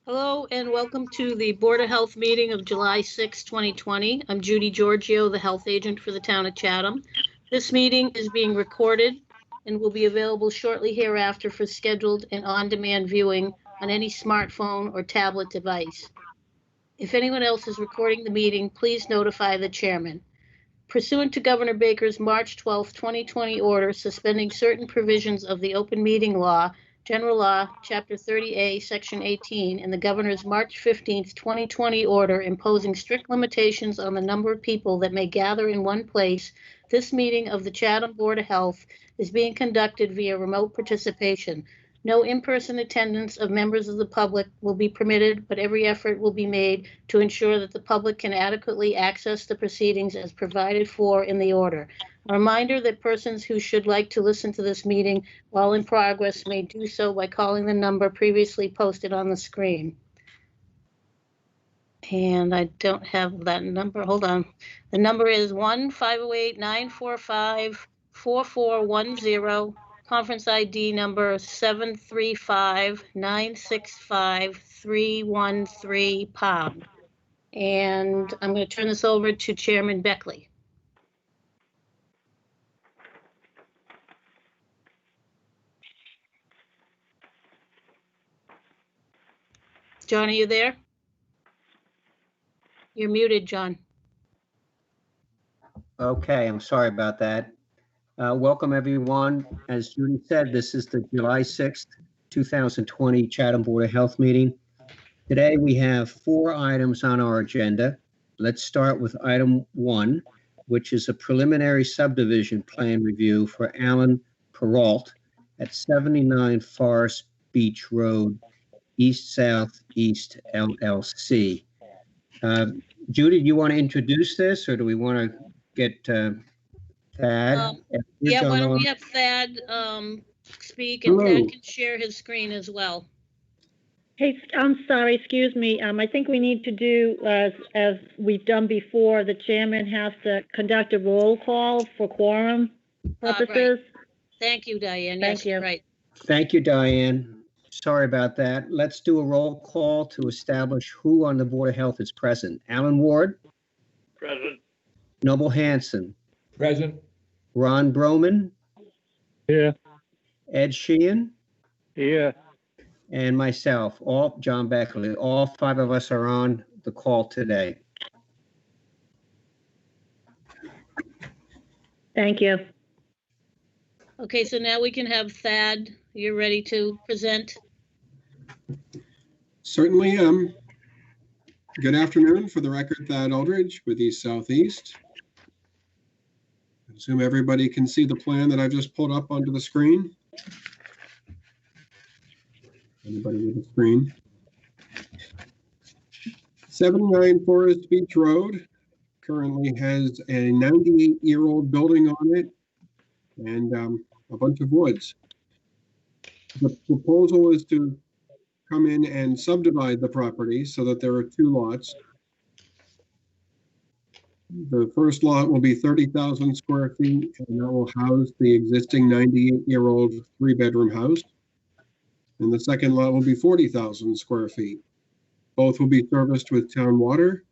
Hello and welcome to the Board of Health meeting of July 6, 2020. I'm Judy Giorgio, the health agent for the town of Chatham. This meeting is being recorded and will be available shortly hereafter for scheduled and on-demand viewing on any smartphone or tablet device. If anyone else is recording the meeting, please notify the chairman. Pursuant to Governor Baker's March 12, 2020 order suspending certain provisions of the open meeting law, General Law, Chapter 30A, Section 18, and the Governor's March 15, 2020 order imposing strict limitations on the number of people that may gather in one place, this meeting of the Chatham Board of Health is being conducted via remote participation. No in-person attendance of members of the public will be permitted, but every effort will be made to ensure that the public can adequately access the proceedings as provided for in the order. A reminder that persons who should like to listen to this meeting while in progress may do so by calling the number previously posted on the screen. And I don't have that number. Hold on. The number is 1-508-945-4410. Conference ID number 735-965-313#. And I'm going to turn this over to Chairman Beckley. John, are you there? You're muted, John. Okay, I'm sorry about that. Welcome, everyone. As Judy said, this is the July 6th, 2020 Chatham Board of Health meeting. Today, we have 4 items on our agenda. Let's start with item 1, which is a preliminary subdivision plan review for Alan Perrault at 79 Forest Beach Road, East Southeast LLC. Judy, do you want to introduce this, or do we want to get Thad? Yeah, why don't we have Thad speak, and Hello. Thad can share his screen as well. Hey, I'm sorry, excuse me. I think we need to do, as we've done before, the chairman has to conduct a roll call for quorum purposes. Right. Thank you, Diane. Thank you. Right. Thank you, Diane. Sorry about that. Let's do a roll call to establish who on the Board of Health is present. Alan Ward? Present. Noble Hanson? Present. Ron Broman? Here. Ed Sheehan? Here. And myself, John Beckley. All 5 of us are on the call today. Thank you. Okay, so now we can have Thad. You're ready to present? Certainly. Good afternoon. For the record, Thad Aldridge with East Southeast. I assume everybody can see the plan that I've just pulled up onto the screen. Anybody with a screen? 79 Forest Beach Road currently has a 98-year-old building on it and a bunch of woods. The proposal is to come in and subdivide the property so that there are 2 lots. The first lot will be 30,000 square feet, and that will house the existing 98-year-old 3-bedroom house. And the second lot will be 40,000 square feet. Both will be serviced with town water.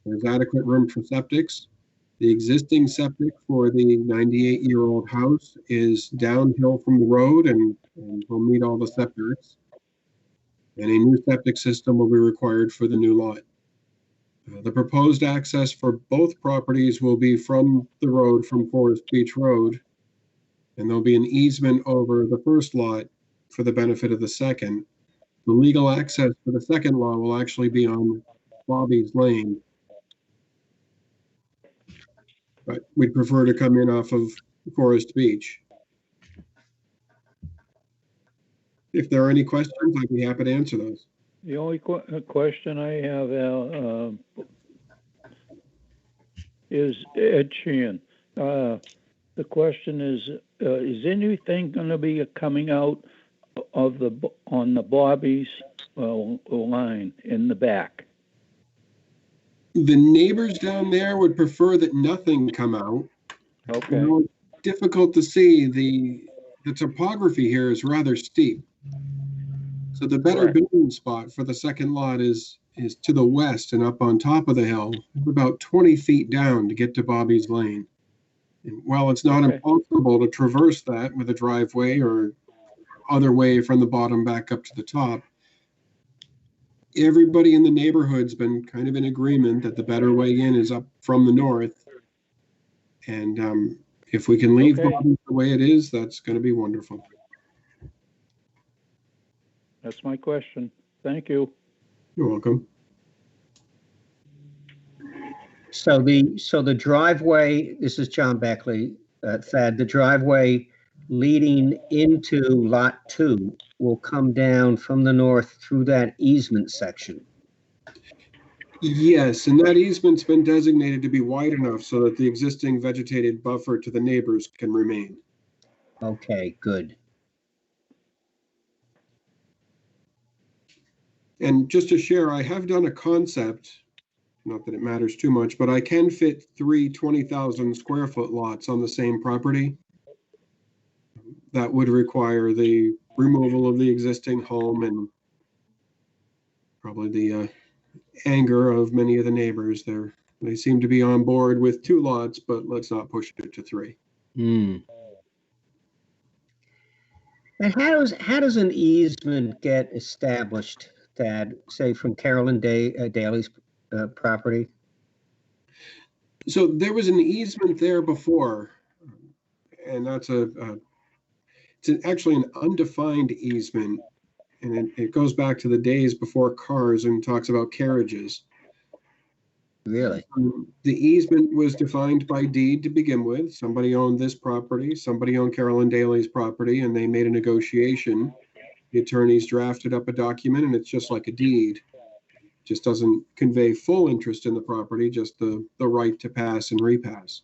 There's adequate room for septics. The existing septic for the 98-year-old house is downhill from the road and will meet all the septics. And a new septic system will be required for the new lot. The proposed access for both properties will be from the road, from Forest Beach Road, and there'll be an easement over the first lot for the benefit of the second. The legal access for the second lot will actually be on Bobby's Lane, but we'd prefer to come in off of Forest Beach. If there are any questions, I'd be happy to answer those. The only question I have, Al, is Ed Sheehan. The question is anything going to be coming out of on the Bobby's line in the back? The neighbors down there would prefer that nothing come out. Okay. You know, it's difficult to see. The topography here is rather steep. So the better Correct. building spot for the second lot is to the west and up on top of the hill, about 20 feet down to get to Bobby's Lane. And while it's not Okay. impossible to traverse that with a driveway or other way from the bottom back up to the top, everybody in the neighborhood's been kind of in agreement that the better way in is up from the north. And if we can leave Okay. Bobby's the way it is, that's going to be wonderful. That's my question. Thank you. You're welcome. So the driveway, this is John Beckley, Thad, the driveway leading into Lot 2 will come down from the north through that easement section. Yes, and that easement's been designated to be wide enough so that the existing vegetated buffer to the neighbors can remain. Okay, good. And just to share, I have done a concept, not that it matters too much, but I can fit three 20,000 square foot lots on the same property. That would require the removal of the existing home and probably the anger of many of the neighbors there. They seem to be on board with 2 lots, but let's not push it to 3. Hmm. And how does an easement get established, Thad, say from Carolyn Daly's property? So there was an easement there before, and that's actually an undefined easement, and it goes back to the days before cars and talks about carriages. Really? The easement was defined by deed to begin with. Somebody owned this property, somebody owned Carolyn Daly's property, and they made a negotiation. The attorneys drafted up a document, and it's just like a deed. Just doesn't convey full interest in the property, just the right to pass and repass.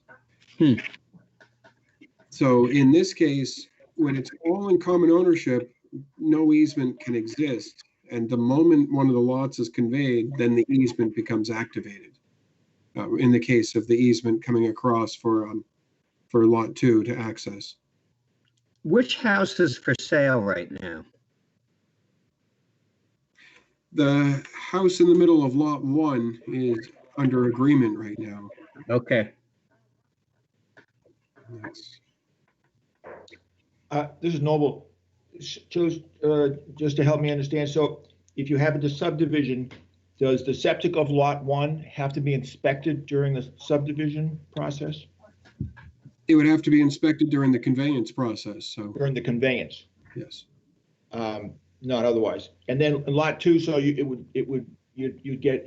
So in this case, when it's all in common ownership, no easement can exist. And the moment one of the lots is conveyed, then the easement becomes activated. In the case of the easement coming across for Lot 2 to access. Which house is for sale right now? The house in the middle of Lot 1 is under agreement right now. Okay. That's- This is Noble. Just to help me understand, so if you have the subdivision, does the septic of Lot 1 have to be inspected during the subdivision process? It would have to be inspected during the conveyance process, so During the conveyance, yes. not otherwise. And then Lot 2, so you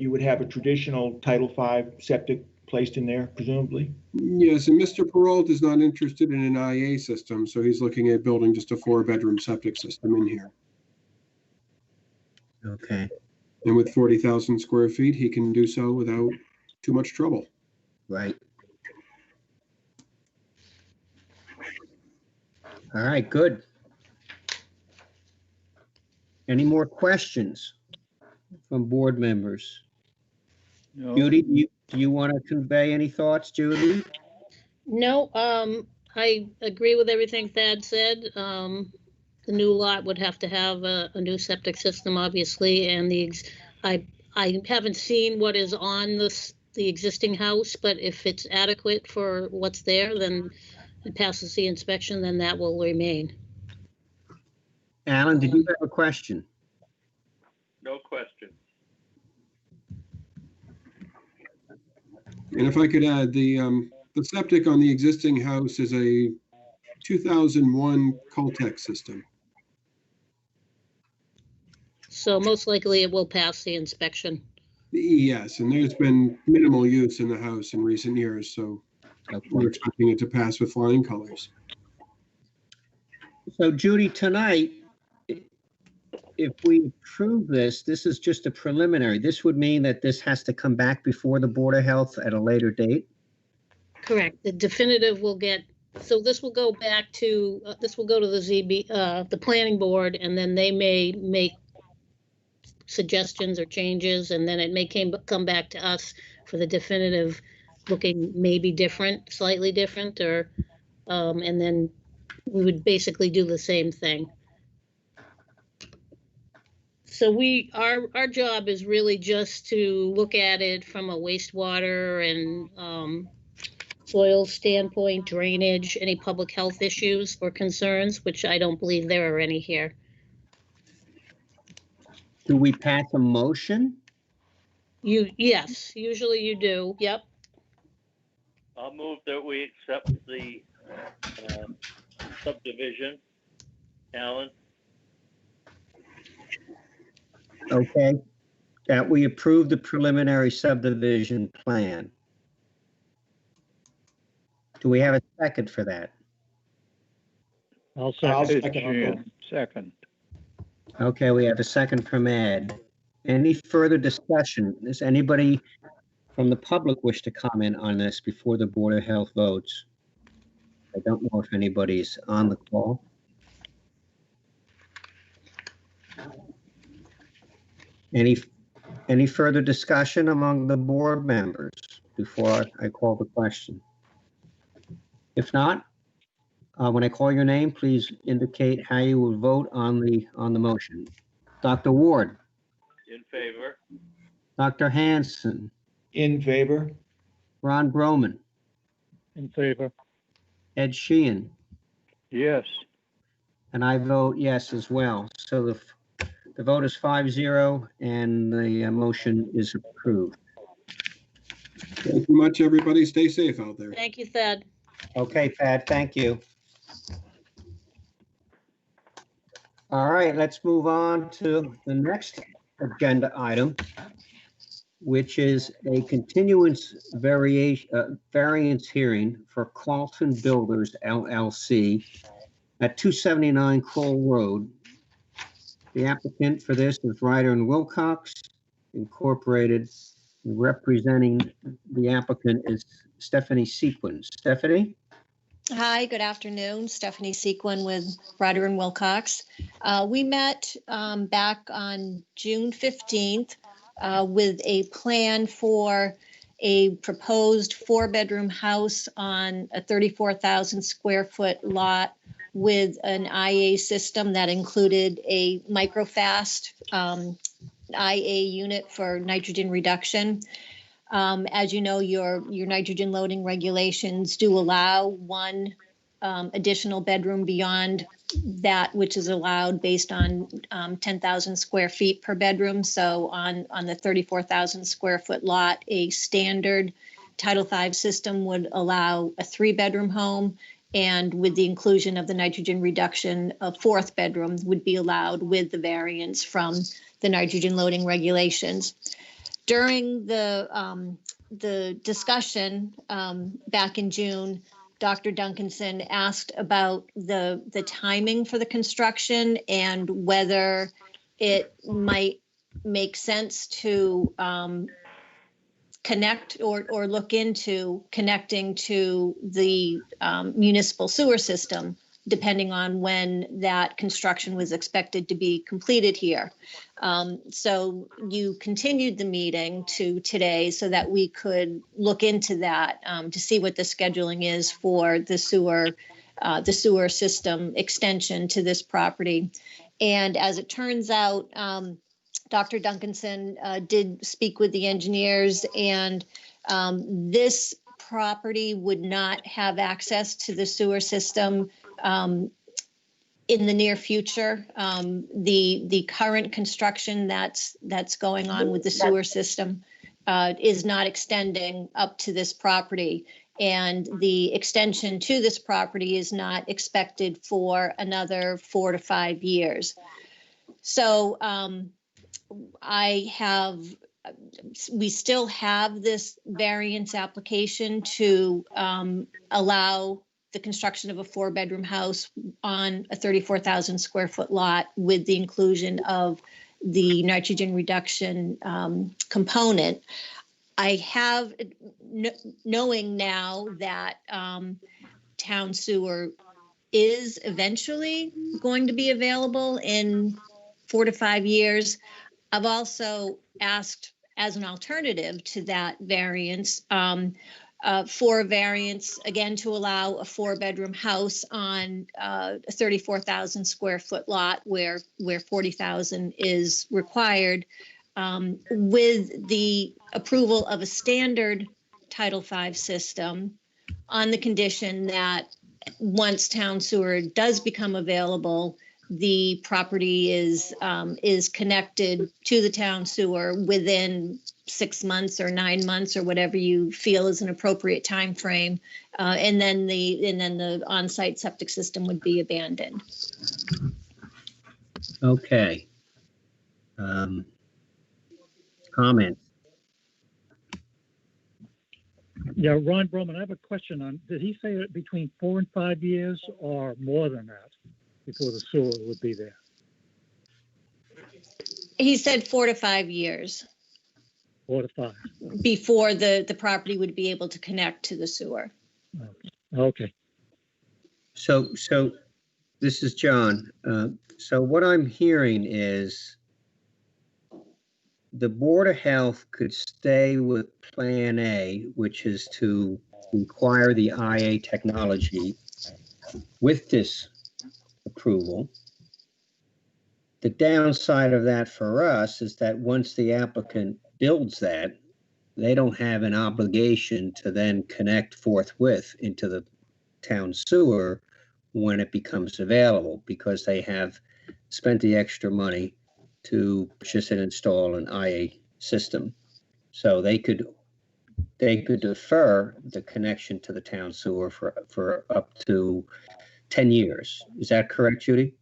would have a traditional Title V septic placed in there, presumably? Yes, and Mr. Peralt is not interested in an IA system, so he's looking at building just a 4-bedroom septic system in here. Okay. And with 40,000 square feet, he can do so without too much trouble. Right. All right, good. Any more questions from board members? No. Judy, do you want to convey any thoughts, Judy? No, I agree with everything Thad said. The new lot would have to have a new septic system, obviously, and I haven't seen what is on the existing house, but if it's adequate for what's there, then it passes the inspection, then that will remain. Alan, did you have a question? No question. And if I could add, the septic on the existing house is a 2001 Coltech system. So most likely it will pass the inspection. Yes, and there's been minimal use in the house in recent years, so we're expecting it to pass with flying colors. So Judy, tonight, if we approve this is just a preliminary. This would mean that this has to come back before the Board of Health at a later date? Correct. The definitive will get, so this will go back to, this will go to the planning board, and then they may make suggestions or changes, and then it may come back to us for the definitive looking maybe different, slightly different, or, and then we would basically do the same thing. So our job is really just to look at it from a wastewater and soil standpoint, drainage, any public health issues or concerns, which I don't believe there are any here. Do we pass a motion? Yes, usually you do. Yep. I'll move that we accept the subdivision. Alan? Okay, that we approve the preliminary subdivision plan. Do we have a second for that? I'll I'll second second, it, I'll Chan. Second. Okay, we have a second from Ed. Any further discussion? Does anybody from the public wish to comment on this before the Board of Health votes? I don't know if anybody's on the call. Any further discussion among the board members before I call the question? If not, when I call your name, please indicate how you will vote on the motion. Dr. Ward, In favor? Dr. Hanson, in favor. Ron Broman, In favor? Ed Sheehan, Yes. and I vote yes as well. So the vote is 5-0 and the motion is approved. Thank you much, everybody. Stay safe out there. Thank you, Thad. Okay, Thad, thank you. All right, let's move on to the next agenda item, which is a continuance variance hearing for Carlton Builders LLC at 279 Kroll Road. The applicant for this is Ryder and Wilcox Incorporated. Representing the applicant is Stephanie Sequin. Stephanie? Hi, good afternoon. Stephanie Sequin with Ryder and Wilcox. We met back on June 15th with a plan for a proposed 4-bedroom house on a 34,000 square foot lot with an IA system that included a microfast IA unit for nitrogen reduction. As you know, your nitrogen loading regulations do allow one additional bedroom beyond that which is allowed based on 10,000 square feet per bedroom. So on the 34,000 square foot lot, a standard Title V system would allow a 3-bedroom home, and with the inclusion of the nitrogen reduction, a 4th bedroom would be allowed with the variance from the nitrogen loading regulations. During the discussion back in June, Dr. Duncanson asked about the timing for the construction and whether it might make sense to connect or look into connecting to the municipal sewer system, depending on when that construction was expected to be completed here. So you continued the meeting to today so that we could look into that to see what the scheduling is for the sewer system extension to this property. And as it turns out, Dr. Duncanson did speak with the engineers, and this property would not have access to the sewer system in the near future. The current construction that's going on with the sewer system is not extending up to this property, and the extension to this property is not expected for another 4 to 5 years. So we still have this variance application to allow the construction of a 4-bedroom house on a 34,000 square foot lot with the inclusion of the nitrogen reduction component. I have, knowing now that town sewer is eventually going to be available in 4 to 5 years, I've also asked, as an alternative to that variance, for a variance, again, to allow a 4-bedroom house on a 34,000 square foot lot where 40,000 is required, with the approval of a standard Title V system on the condition that once town sewer does become available, the property is connected to the town sewer within 6 months or 9 months or whatever you feel is an appropriate time frame, and then the on-site septic system would be abandoned. Okay. Comments? Yeah, Ron Broman, I have a question on, did he say that between 4 and 5 years or more than that before the sewer would be there? He said 4 to 5 years 4 to 5. before the property would be able to connect to the sewer. Okay. So this is John. So what I'm hearing is the Board of Health could stay with Plan A, which is to require the IA technology with this approval. The downside of that for us is that once the applicant builds that, they don't have an obligation to then connect forthwith into the town sewer when it becomes available, because they have spent the extra money to purchase and install an IA system. So they could defer the connection to the town sewer for up to 10 years. Is that correct, Judy?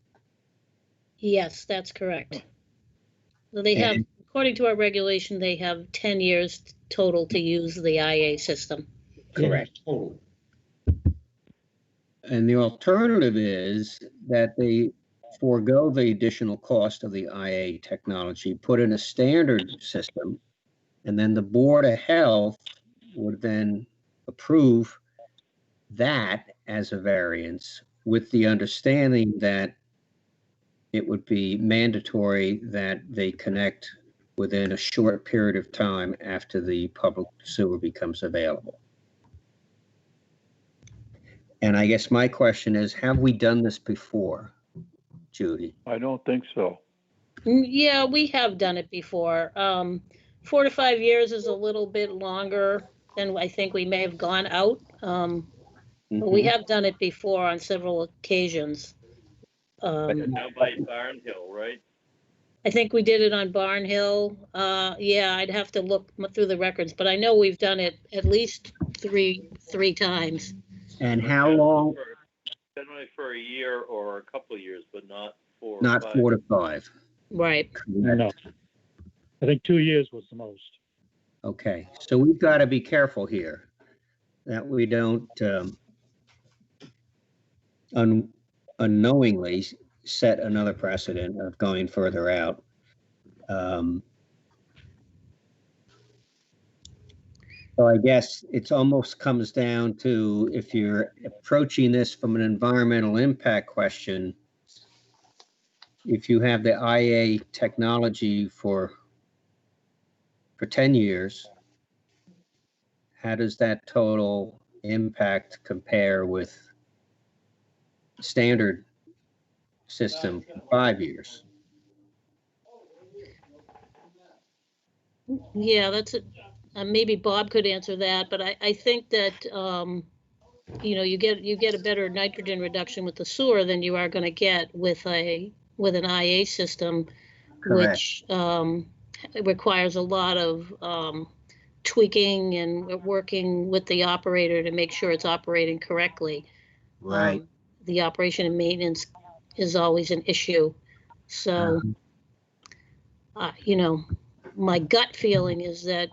Yes, that's correct. So they have, And- according to our regulation, they have 10 years total to use the IA system. Correct. Total. And the alternative is that they forego the additional cost of the IA technology, put in a standard system, and then the Board of Health would then approve that as a variance with the understanding that it would be mandatory that they connect within a short period of time after the public sewer becomes available. And I guess my question is, have we done this before, Judy? I don't think so. Yeah, we have done it before. 4 to 5 years is a little bit longer than I think we may have gone out. But we have done it before on several occasions. Down by Barn Hill, right? I think we did it on Barn Hill. Yeah, I'd have to look through the records, but I know we've done it at least three times. And how long? Generally for a year or a couple of years, but not 4 or Not 5. 4 to 5. Right. No. I think 2 years was the most. Okay, so we've got to be careful here that we don't unknowingly set another precedent of going further out. So I guess it's almost comes down to, if you're approaching this from an environmental impact question, if you have the IA technology for 10 years, how does that total impact compare with standard system for 5 years? Yeah, that's it. Maybe Bob could answer that, but I think that, you get a better nitrogen reduction with the sewer than you are going to get with an IA system, Correct. which requires a lot of tweaking and working with the operator to make sure it's operating correctly. Right. The operation and maintenance is always an issue. So, my gut feeling is that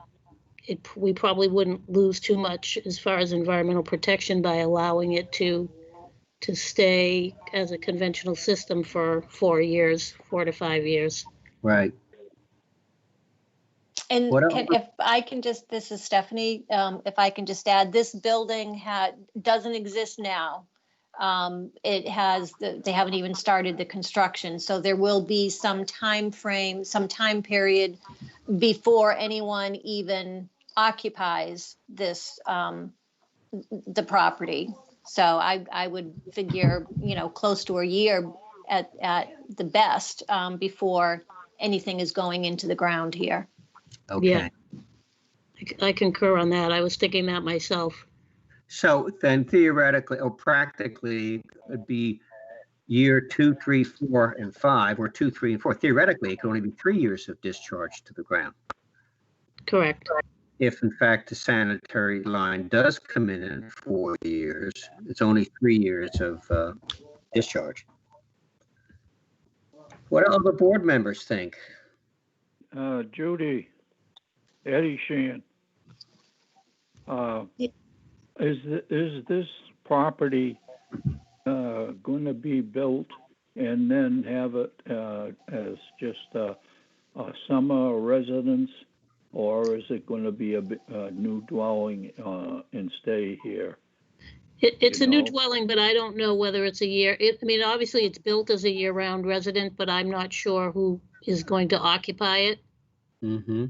we probably wouldn't lose too much as far as environmental protection by allowing it to stay as a conventional system for 4 years, 4 to 5 years. Right. And What else? if I can just, this is Stephanie, if I can just add, this building doesn't exist now. They haven't even started the construction, so there will be some time frame, some time period before anyone even occupies this, the property. So I would figure, close to a year at the best, before anything is going into the ground here. Okay. I concur on that. I was thinking that myself. So then theoretically or practically it'd be year 2, 3, 4, and 5, or 2, 3, and 4. Theoretically, it could only be 3 years of discharge to the ground. Correct. If in fact the sanitary line does come in 4 years, it's only 3 years of discharge. What do other board members think? Judy, Eddie Sheehan. Is this property going to be built and then have it as just a summer residence, or is it going to be a new dwelling and stay here? It's a new dwelling, but I don't know whether it's a year. I mean, obviously it's built as a year-round resident, but I'm not sure who is going to occupy it. Mm-hmm.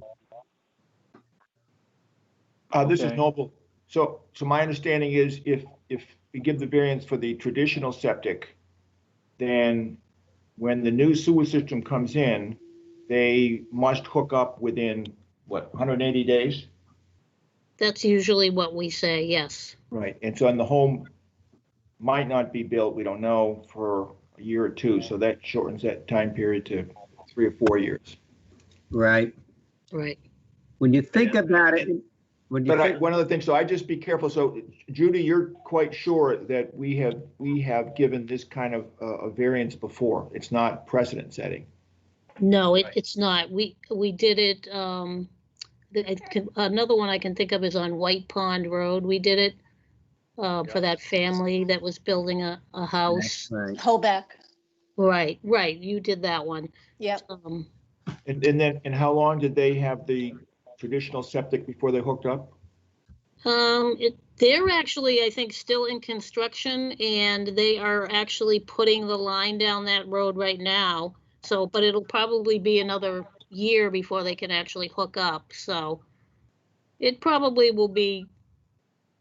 This is Okay. Noble. So my understanding is if we give the variance for the traditional septic, then when the new sewer system comes in, they must hook up within, 180 days? That's usually what we say, yes. Right. And so, and the home might not be built, we don't know, for a year or two. So that shortens that time period to 3 or 4 years. Right. Right. When you think about it, One other thing, so I just be careful. So Judy, you're quite sure that we have given this kind of a variance before. It's not precedent setting. No, it's not. We did it, another one I can think of is on White Pond Road. We did it for that family that was building a house. right. Hoback. Right. You did that one. Yep. And how long did they have the traditional septic before they hooked up? They're actually, I think, still in construction, and they are actually putting the line down that road right now. So, but it'll probably be another year before they can actually hook up. So it probably will be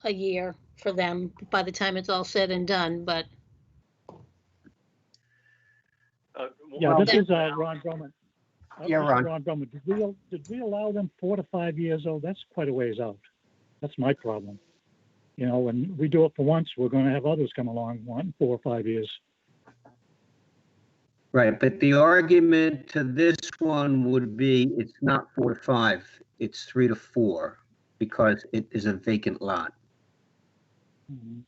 a year for them by the time it's all said and done, but. Yeah, this is Ron Drummond. Yeah, Ron. Ron Drummond. Did we allow them 4 to 5 years old? That's quite a ways out. That's my problem. When we do it for once, we're going to have others come along wanting 4 or 5 years. Right, but the argument to this one would be it's not 4 to 5, it's 3 to 4, because it is a vacant lot. Mhm.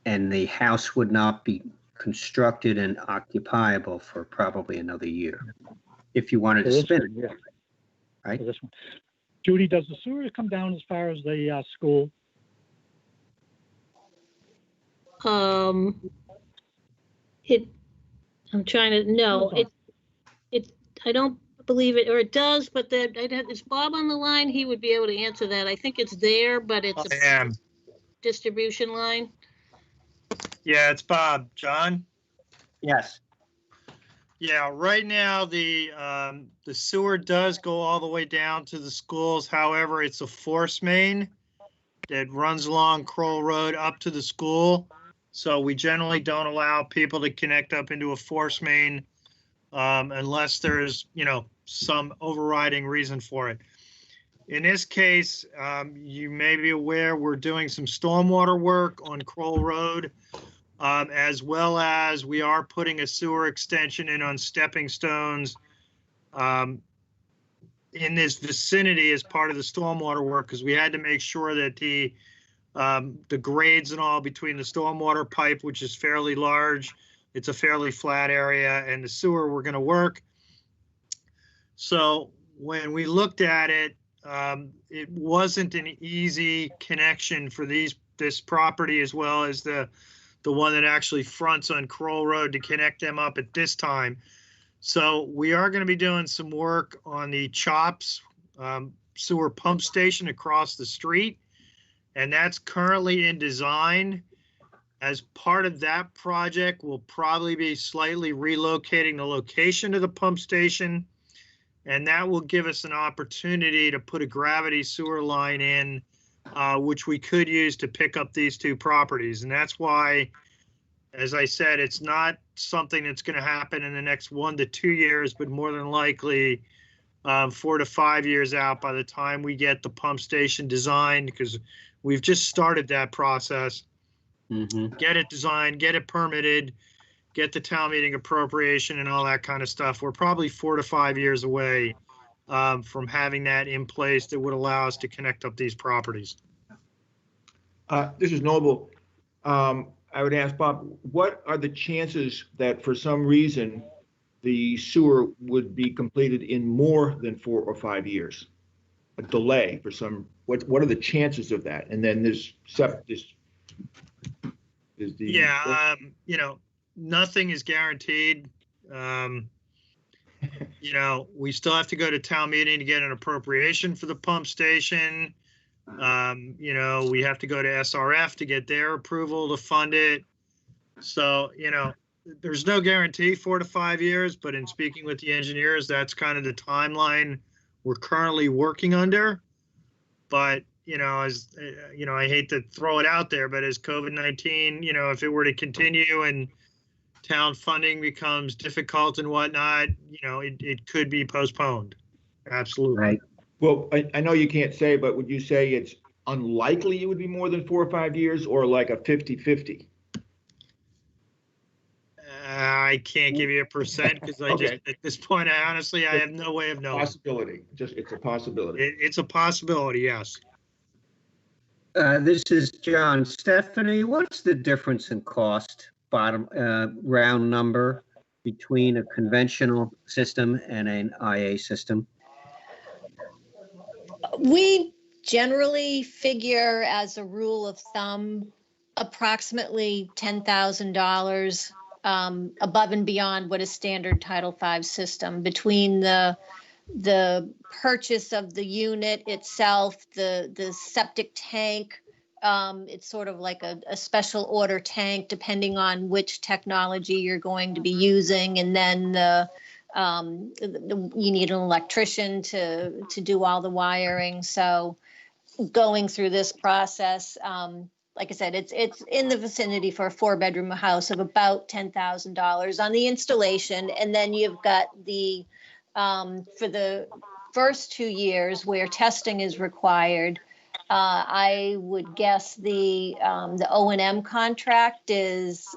And the house would not be constructed and occupiable for probably another year, if you wanted For to this spin one, it. yeah. Right. For this one. Judy, does the sewer come down as far as the school? I'm trying to, no, I don't believe it, or it does, but is Bob on the line? He would be able to answer that. I think it's there, but it's I a am. distribution line. Yeah, it's Bob. John? Yes. Yeah, right now the sewer does go all the way down to the schools. However, it's a force main that runs along Kroll Road up to the school. So we generally don't allow people to connect up into a force main unless there's, some overriding reason for it. In this case, you may be aware we're doing some stormwater work on Kroll Road, as well as we are putting a sewer extension in on stepping stones in this vicinity as part of the stormwater work, because we had to make sure that the grades and all between the stormwater pipe, which is fairly large, it's a fairly flat area, and the sewer we're going to work. So when we looked at it, it wasn't an easy connection for this property as well as the one that actually fronts on Kroll Road to connect them up at this time. So we are going to be doing some work on the Chops sewer pump station across the street, and that's currently in design. As part of that project, we'll probably be slightly relocating the location of the pump station And that will give us an opportunity to put a gravity sewer line in, which we could use to pick up these two properties. And that's why, as I said, it's not something that's going to happen in the next 1 to 2 years, but more than likely 4 to 5 years out by the time we get the pump station designed, because we've just started that process. Get it designed, get it permitted, get the town meeting appropriation and all that kind of stuff. We're probably 4 to 5 years away from having that in place that would allow us to connect up these properties. This is Noble. I would ask Bob, what are the chances that for some reason the sewer would be completed in more than 4 or 5 years? A delay for some, what are the chances of that? And then Yeah, you know, nothing is guaranteed. You know, we still have to go to town meeting to get an appropriation for the pump station. You know, we have to go to SRF to get their approval to fund it. So, you know, there's no guarantee 4 to 5 years, but in speaking with the engineers, that's kind of the timeline we're currently working under. But, you know, as you know, I hate to throw it out there, but as COVID-19, you know, if it were to continue and town funding becomes difficult and whatnot, you know, it could be postponed. Absolutely. Right. Well, I know you can't say, but would you say it's unlikely it would be more than 4 or 5 years, or like a 50-50? I can't give you a percent because Okay. at this point, I have no way of knowing. Possibility, it's a possibility. It's a possibility, yes. This is John. Stephanie, what's the difference in cost, bottom round number, between a conventional system and an IA system? We generally figure, as a rule of thumb, approximately $10,000 above and beyond what a standard Title V system, between the purchase of the unit itself, the septic tank. It's sort of like a special order tank, depending on which technology you're going to be using, and then you need an electrician to do all the wiring. So going through this process, like I said, it's in the vicinity for a 4-bedroom house of about $10,000 on the installation. And then you've got the, for the first 2 years where testing is required, I would guess the O&M contract is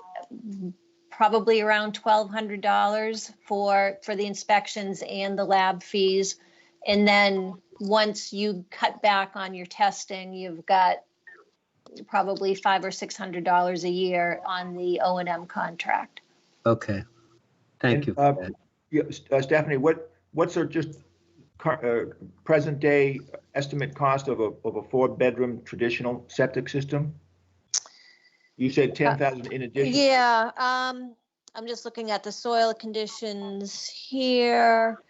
probably around $1,200 for the inspections and the lab fees. And then once you cut back on your testing, you've got probably $500 or $600 a year on the O&M contract. Okay. Thank you for that. Yeah, Stephanie, what's our just present day estimate cost of a 4-bedroom traditional septic system? You said 10,000 in addition? Yeah, I'm just looking at the soil conditions here.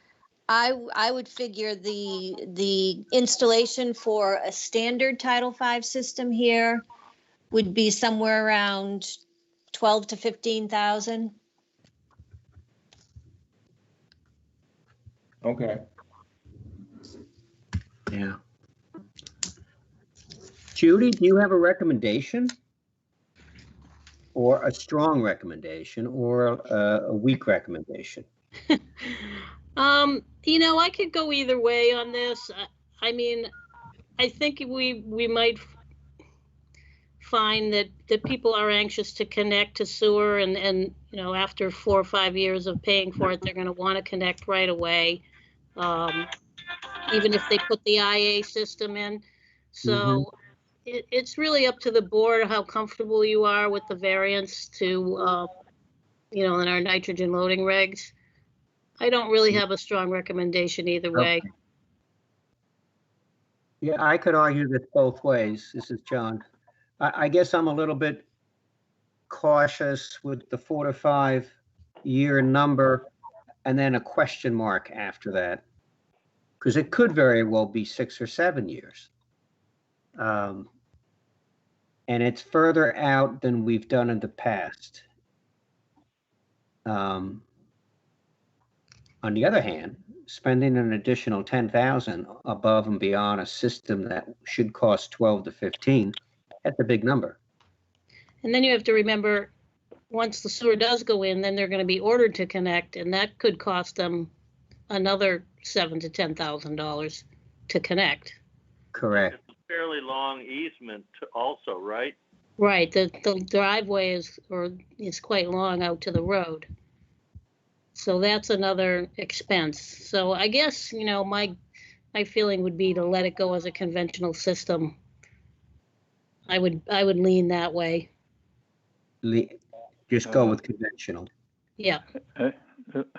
I would figure the installation for a standard Title V system here would be somewhere around 12 to 15,000. Okay. Yeah. Judy, do you have a recommendation? Or a strong recommendation, or a weak recommendation? You know, I could go either way on this. I mean, I think we might find that people are anxious to connect to sewer, and you know, after 4 or 5 years of paying for it, they're going to want to connect right away, even if they put the IA system in. So it's really up to the board how comfortable you are with the variance to, you know, in our nitrogen loading regs. I don't really have a strong recommendation either way. Okay. Yeah, I could argue this both ways. This is John. I guess I'm a little bit cautious with the 4 to 5 year number, and then a question mark after that, because it could very well be 6 or 7 years. And it's further out than we've done in the past. I'm On the other hand, spending an additional 10,000 above and beyond a system that should cost 12 to 15, that's a big number. And then you have to remember, once the sewer does go in, then they're going to be ordered to connect, and that could cost them another $7,000 to $10,000 to connect. Correct. It's a fairly long easement also, right? Right. The driveway is quite long out to the road. So that's another expense. So I guess, my feeling would be to let it go as a conventional system. I would lean that way. Just go with conventional. Yeah.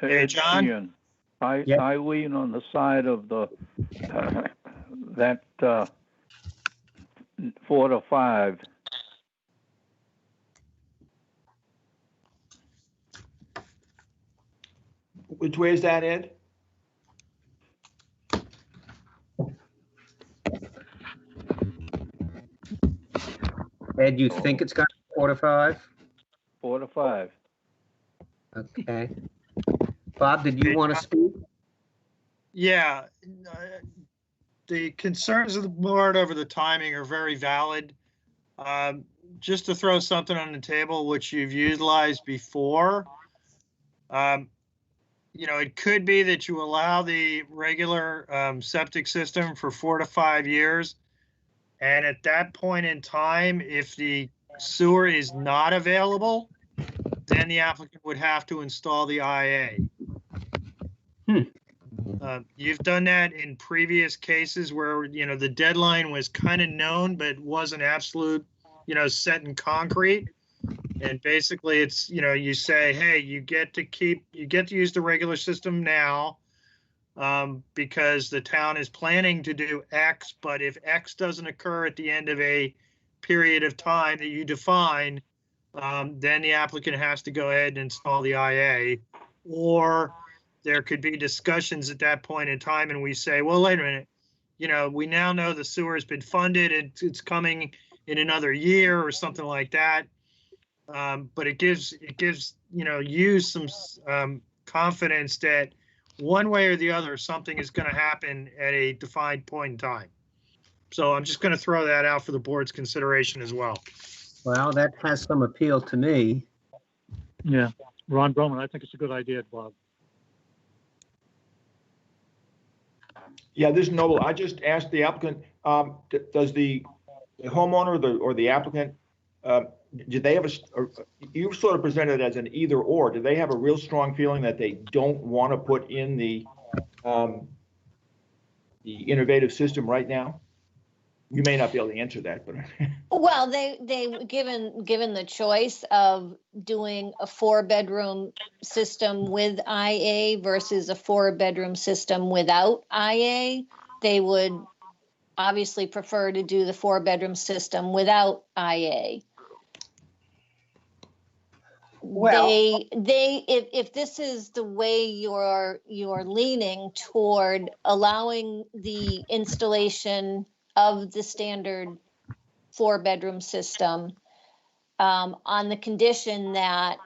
Hey, John? Ian, Yeah. I lean on the side of the, that 4 to 5. Which way is that, Ed? Ed, you think it's got 4 to 5? 4 to 5. Okay. Bob, did you want to speak? Yeah, the concerns of the board over the timing are very valid. Just to throw something on the table, which you've utilized before, it could be that you allow the regular septic system for 4 to 5 years. And at that point in time, if the sewer is not available, then the applicant would have to install the IA. You've done that in previous cases where, the deadline was kind of known, but wasn't absolute, set in concrete. And basically it's, you say, hey, you get to use the regular system now because the town is planning to do X, but if X doesn't occur at the end of a period of time that you define, then the applicant has to go ahead and install the IA. Or there could be discussions at that point in time and we say, well, wait a minute, we now know the sewer has been funded, it's coming in another year or something like that. But it gives you some confidence that one way or the other, something is going to happen at a defined point in time. So I'm just going to throw that out for the board's consideration as well. Well, that has some appeal to me. Yeah, Ron Broman, I think it's a good idea, Bob. Yeah, this is Noble. I just asked the applicant, does the homeowner or the applicant, do they have you sort of presented it as an either or, do they have a real strong feeling that they don't want to put in the innovative system right now? You may not be able to answer that, but. Well, they given the choice of doing a 4-bedroom system with IA versus a 4-bedroom system without IA, they would obviously prefer to do the 4-bedroom system without IA. Well, If this is the way you're leaning toward allowing the installation of the standard 4-bedroom system, on the condition that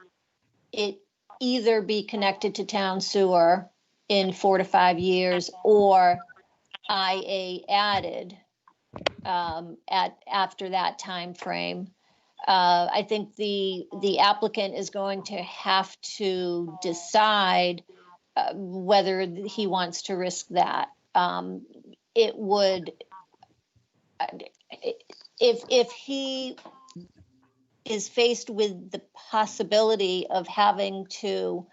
it either be connected to town sewer in 4 to 5 years or IA added after that time frame. I think the applicant is going to have to decide whether he wants to risk that. It would, if he is faced with the possibility of having to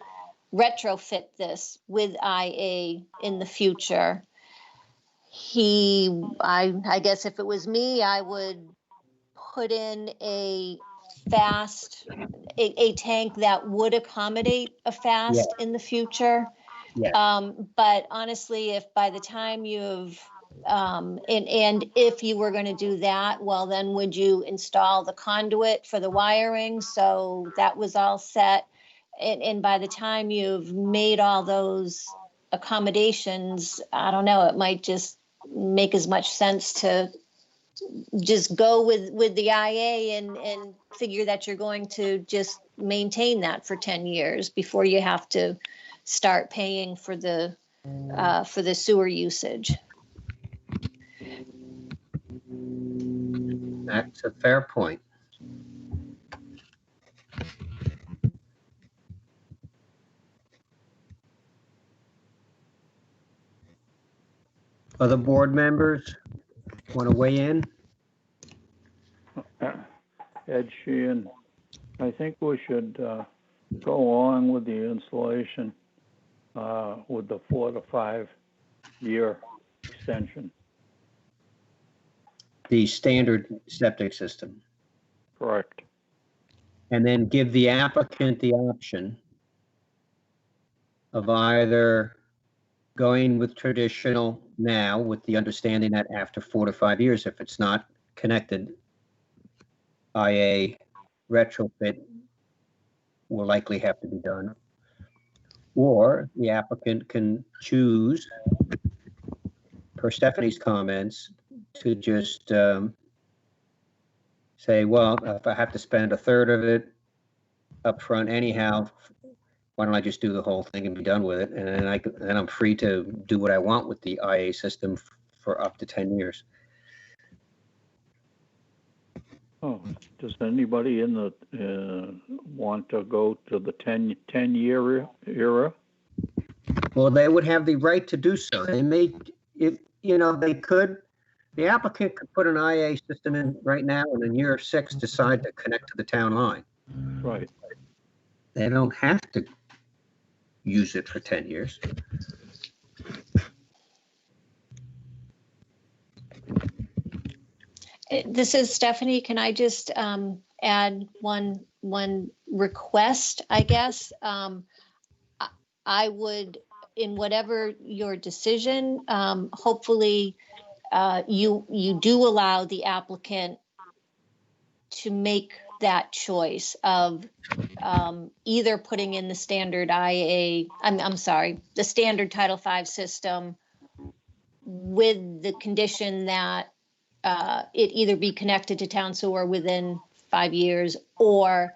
retrofit this with IA in the future, I guess if it was me, I would put in a tank that would accommodate a fast in the future. Yeah. But honestly, if by the time you've, and if you were going to do that, well, then would you install the conduit for the wiring? So that was all set. And by the time you've made all those accommodations, I don't know, it might just make as much sense to just go with the IA and figure that you're going to just maintain that for 10 years before you have to start paying for the sewer usage. That's a fair point. Other board members want to weigh in? Ed Sheehan, I think we should go along with the installation with the 4 to 5 year extension. The standard septic system. Correct. And then give the applicant the option of either going with traditional now with the understanding that after 4 to 5 years, if it's not connected, IA retrofit will likely have to be done. Or the applicant can choose, per Stephanie's comments, to just say, well, if I have to spend a third of it up front anyhow, why don't I just do the whole thing and be done with it? And then I'm free to do what I want with the IA system for up to 10 years. Oh, does anybody in the want to go to the 10-year era? Well, they would have the right to do so. They may, if they could. The applicant could put an IA system in right now, and in year 6 decide to connect to the town line. Right. They don't have to use it for 10 years. This is Stephanie. Can I just add one request, I guess? I would, in whatever your decision, hopefully you do allow the applicant to make that choice of either putting in the standard IA, I'm sorry, the standard Title V system with the condition that it either be connected to town sewer within 5 years or,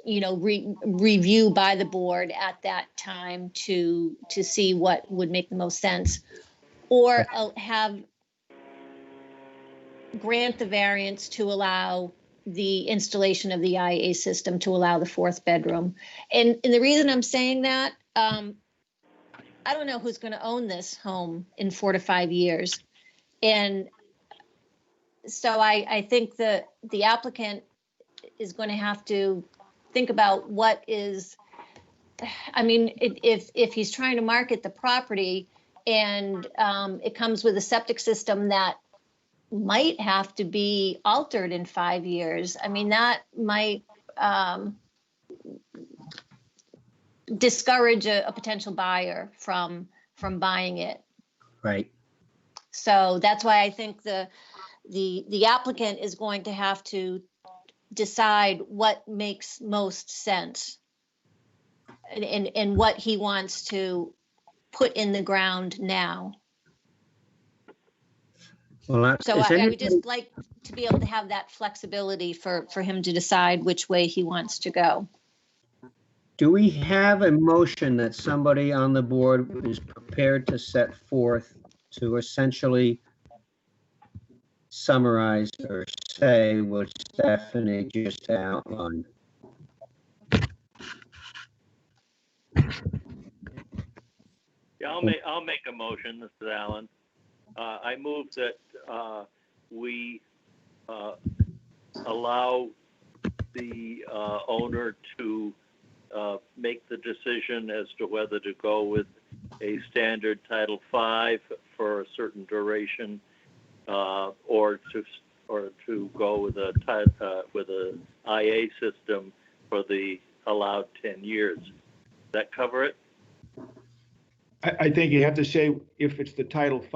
review by the board at that time to see what would make the most sense, or grant the variance to allow the installation of the IA system to allow the 4th bedroom. And the reason I'm saying that, I don't know who's going to own this home in 4 to 5 years. And so I think that the applicant is going to have to think about what is, if he's trying to market the property and it comes with a septic system that might have to be altered in 5 years, that might discourage a potential buyer from buying it. Right. So that's why I think the applicant is going to have to decide what makes most sense and what he wants to put in the ground now. Well, so I would just like to be able to have that flexibility for him to decide which way he wants to go. Do we have a motion that somebody on the board is prepared to set forth to essentially summarize or say what Stephanie just outlined? Yeah, I'll make a motion, this is Alan. I move that we allow the owner to make the decision as to whether to go with a standard Title V for a certain duration, or to go with a IA system for the allowed 10 years. Does that cover it? I think you have to say, if it's the Title V,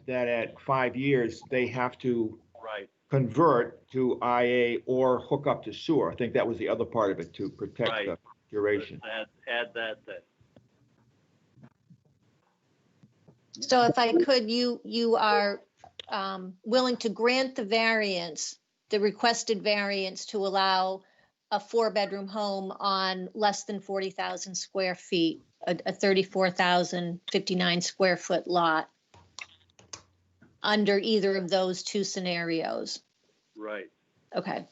that at 5 years, they have to convert to IA or hook up to sewer. I think that was the other part of it, to protect the duration. Add that then. So if I could, you are willing to grant the variance, the requested variance, to allow a 4-bedroom home on less than 40,000 square feet, a 34,059 square foot lot under either of those two scenarios. Right. Okay.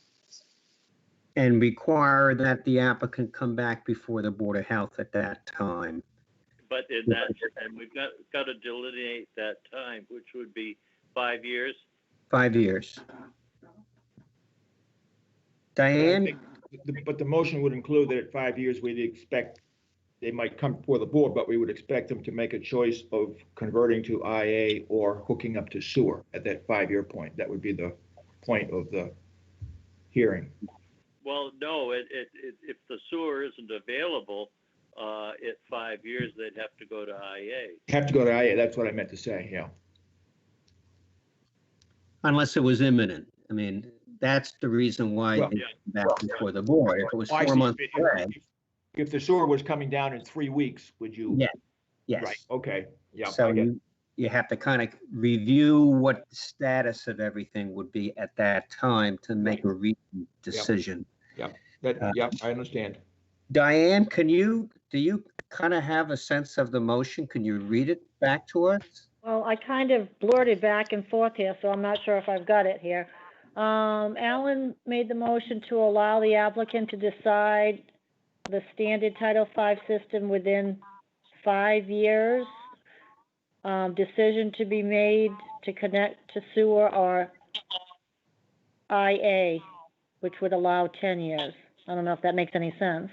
And require that the applicant come back before the Board of Health at that time. But in that, and we've got to delineate that time, which would be 5 years. 5 years. But I Diane? think but the motion would include that at 5 years, we'd expect, they might come before the board, but we would expect them to make a choice of converting to IA or hooking up to sewer at that 5-year point. That would be the point of the hearing. Well, no, if the sewer isn't available at 5 years, they'd have to go to IA. Have to go to IA, that's what I meant to say, yeah. Unless it was imminent. I mean, that's the reason why Well, they came back before the board. If it was Oh, I 4 see. months away, If the sewer was coming down in 3 weeks, would you? yeah, Right, yes. okay, yeah. So I get it. you have to kind of review what the status of everything would be at that time to make a reasoned decision. Yeah, I understand. Diane, do you kind of have a sense of the motion? Can you read it back to us? Well, I kind of blurted back and forth here, so I'm not sure if I've got it here. Alan made the motion to allow the applicant to decide the standard Title V system within 5 years. Decision to be made to connect to sewer or IA, which would allow 10 years. I don't know if that makes any sense.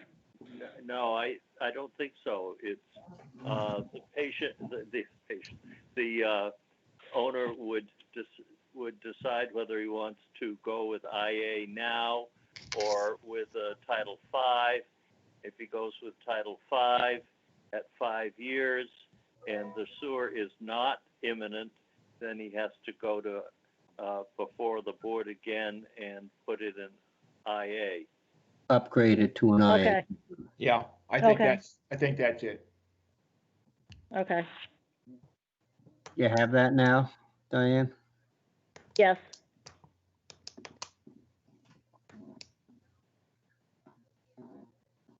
No, I don't think so. It's the owner would decide whether he wants to go with IA now or with Title V. If he goes with Title V at 5 years and the sewer is not imminent, then he has to go to before the board again and put it in IA. Upgraded to an IA. Okay, Yeah, I think Okay. that's it. okay, You have that now, Diane? yes.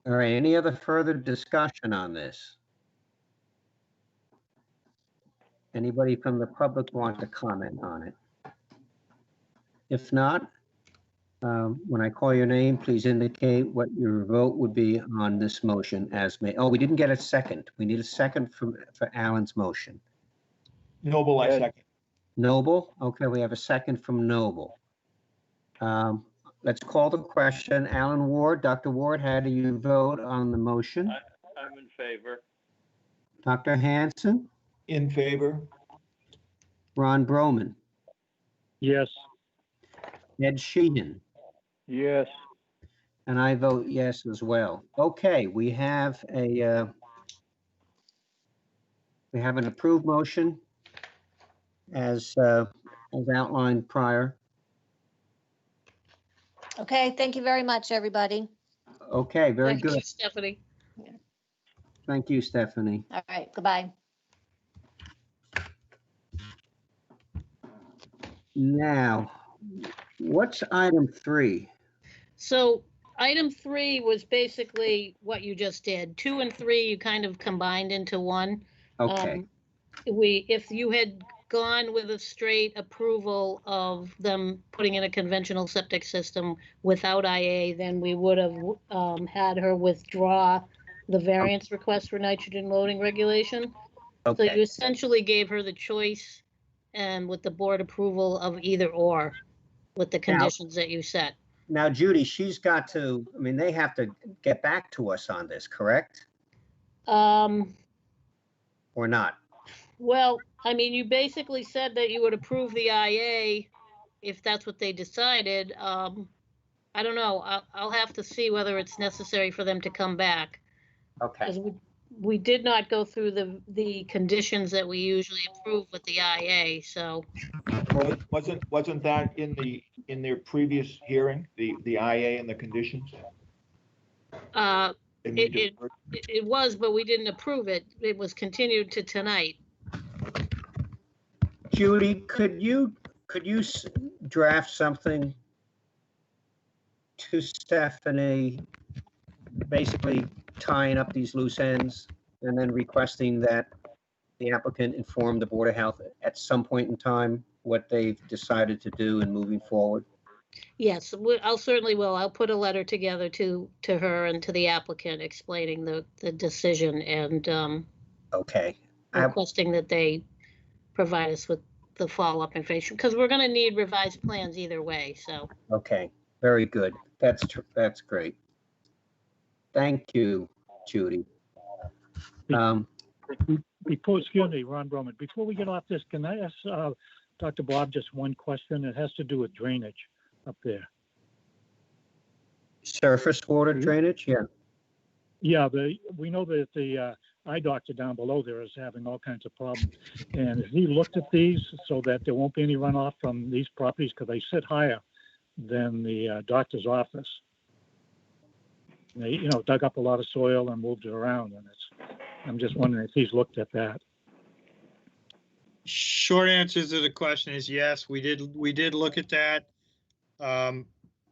All right, any other further discussion on this? Anybody from the public want to comment on it? If not, when I call your name, please indicate what your vote would be on this motion as made. Oh, we didn't get a second. We need a second for Alan's motion. Noble, I Ed. second. Noble? Okay, we have a second from Noble. Let's call the question. Alan Ward, Dr. Ward, how do you vote on the motion? I'm in favor. Dr. Hanson? In favor? Ron Broman? Yes. Ed Sheehan? Yes. And I vote yes as well. Okay, we have an approved motion as outlined prior. Okay, thank you very much, everybody. Okay, very Thank you, good. Stephanie. Thank you, Stephanie. All right, goodbye. Now, what's item 3? So item 3 was basically what you just did. 2 and 3, you kind of combined into one. Okay, If you had gone with a straight approval of them putting in a conventional septic system without IA, then we would have had her withdraw the variance request for nitrogen loading regulation. So you okay. essentially gave her the choice and with the board approval of either or with the conditions that you set. Now, Judy, she's got to, I mean, they have to get back to us on this, correct? Or not? Well, I mean, you basically said that you would approve the IA if that's what they decided. I don't know. I'll have to see whether it's necessary for them to come back. Okay, Because we did not go through the conditions that we usually approve with the IA, so. Wasn't that in their previous hearing, the IA and the conditions? Uh, And we It was, but we didn't approve it. It was continued to tonight. Judy, could you draft something to Stephanie, basically tying up these loose ends and then requesting that the applicant inform the Board of Health at some point in time what they've decided to do and moving forward. Yes, I'll certainly will. I'll put a letter together to her and to the applicant explaining the decision and Okay. requesting that they provide us with the follow-up information, because we're going to need revised plans either way, so. Okay, very good. That's great. Thank you, Judy. Excuse me, Ron Broman, before we get off this, can I ask Dr. Bob just one question? It has to do with drainage up there. Surface water drainage, yeah. Yeah, we know that the eye doctor down below there is having all kinds of problems. And has he looked at these so that there won't be any runoff from these properties? Because they sit higher than the doctor's office. They, dug up a lot of soil and moved it around. And I'm just wondering if he's looked at that. Short answer to the question is yes, we did look at that.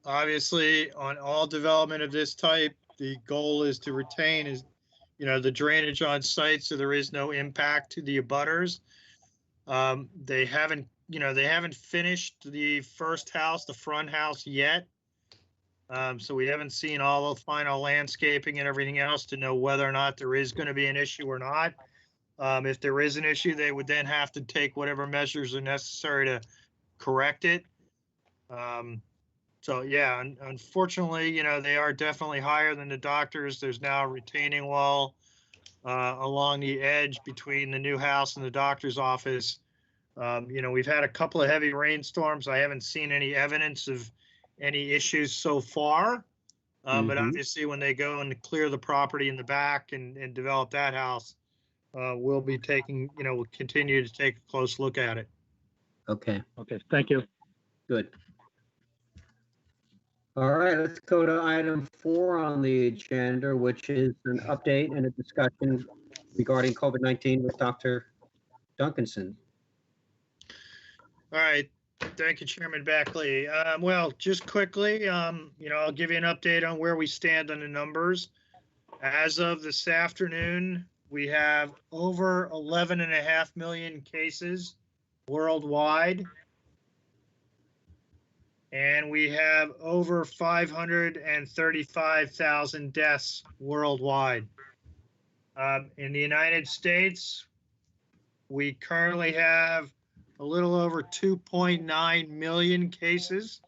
Obviously, on all development of this type, the goal is to retain the drainage on site, so there is no impact to the abutters. They haven't finished the first house, the front house yet. So we haven't seen all the final landscaping and everything else to know whether or not there is going to be an issue or not. If there is an issue, they would then have to take whatever measures are necessary to correct it. So yeah, unfortunately, they are definitely higher than the doctors. There's now a retaining wall along the edge between the new house and the doctor's office. We've had a couple of heavy rainstorms. I haven't seen any evidence of any issues so far. But obviously when they go and clear the property in the back and develop that house, we'll be we'll continue to take a close look at it. Okay. Okay, thank you. Good. All right, let's go to item 4 on the agenda, which is an update and a discussion regarding COVID-19 with Dr. Duncanson. All right. Thank you, Chairman Beckley. Well, just quickly, I'll give you an update on where we stand on the numbers. As of this afternoon, we have over 11.5 million cases worldwide. And we have over 535,000 deaths worldwide. In the United States, we currently have a little over 2.9 million cases.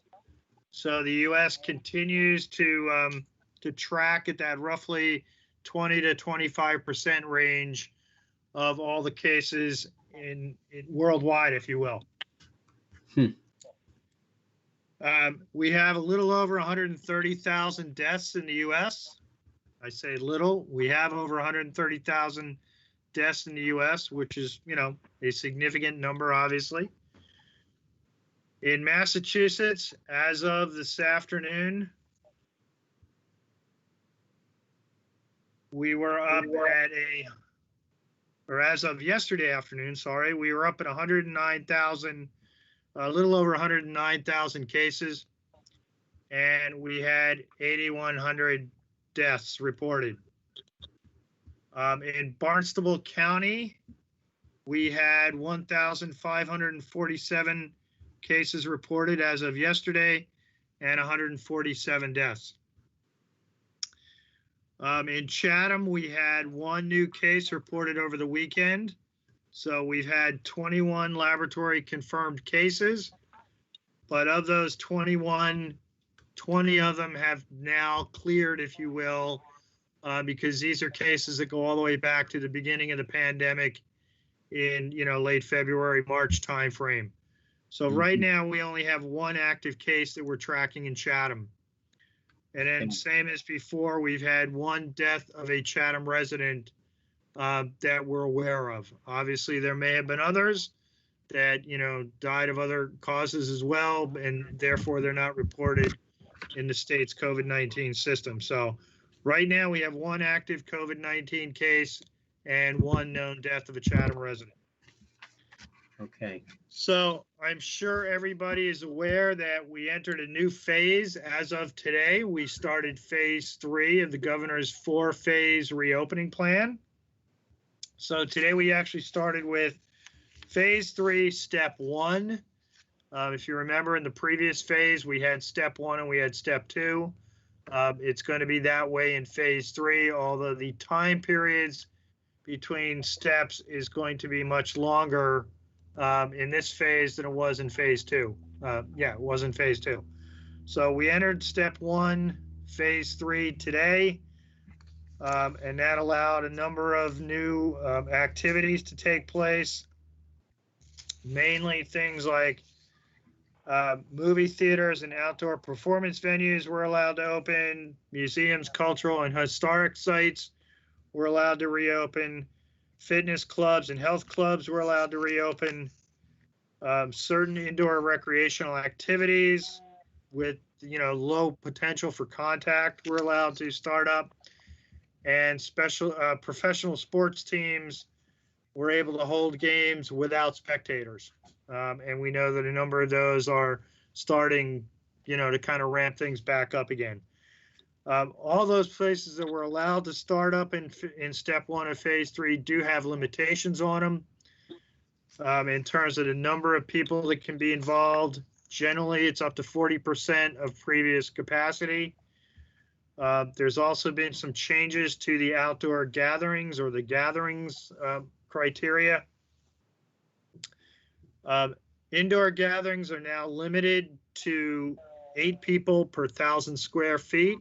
So the U.S. continues to track at that roughly 20 to 25% range of all the cases in worldwide, if you will. We have a little over 130,000 deaths in the U.S. I say little. We have over 130,000 deaths in the U.S., which is, a significant number, obviously. In Massachusetts, as of this afternoon, we were up at as of yesterday afternoon, sorry, we were up at 109,000, a little over 109,000 cases, and we had 8,100 deaths reported. In Barnstable County, we had 1,547 cases reported as of yesterday and 147 deaths. In Chatham, we had 1 new case reported over the weekend. So we've had 21 laboratory confirmed cases, but of those 21, 20 of them have now cleared, if you will, because these are cases that go all the way back to the beginning of the pandemic in, late February, March timeframe. So right now we only have 1 active case that we're tracking in Chatham. And then same as before, we've had 1 death of a Chatham resident that we're aware of. Obviously, there may have been others that, died of other causes as well, and therefore they're not reported in the state's COVID-19 system. So right now we have 1 active COVID-19 case and 1 known death of a Chatham resident. Okay. So I'm sure everybody is aware that we entered a new phase as of today. We started phase 3 of the governor's 4-phase reopening plan. So today we actually started with phase 3, step 1. If you remember in the previous phase, we had step 1 and we had step 2. It's going to be that way in phase 3, although the time periods between steps is going to be much longer in this phase than it was in phase 2. It was in phase 2. So we entered step 1, phase 3 today, and that allowed a number of new activities to take place, mainly things like movie theaters and outdoor performance venues were allowed to open, museums, cultural and historic sites were allowed to reopen, fitness clubs and health clubs were allowed to reopen. Certain indoor recreational activities with low potential for contact were allowed to start up, and special professional sports teams were able to hold games without spectators. And we know that a number of those are starting, to kind of ramp things back up again. All those places that were allowed to start up in step 1 of phase 3 do have limitations on them. In terms of the number of people that can be involved, generally it's up to 40% of previous capacity. There's also been some changes to the outdoor gatherings or the gatherings criteria. Indoor gatherings are now limited to 8 people per 1,000 square feet,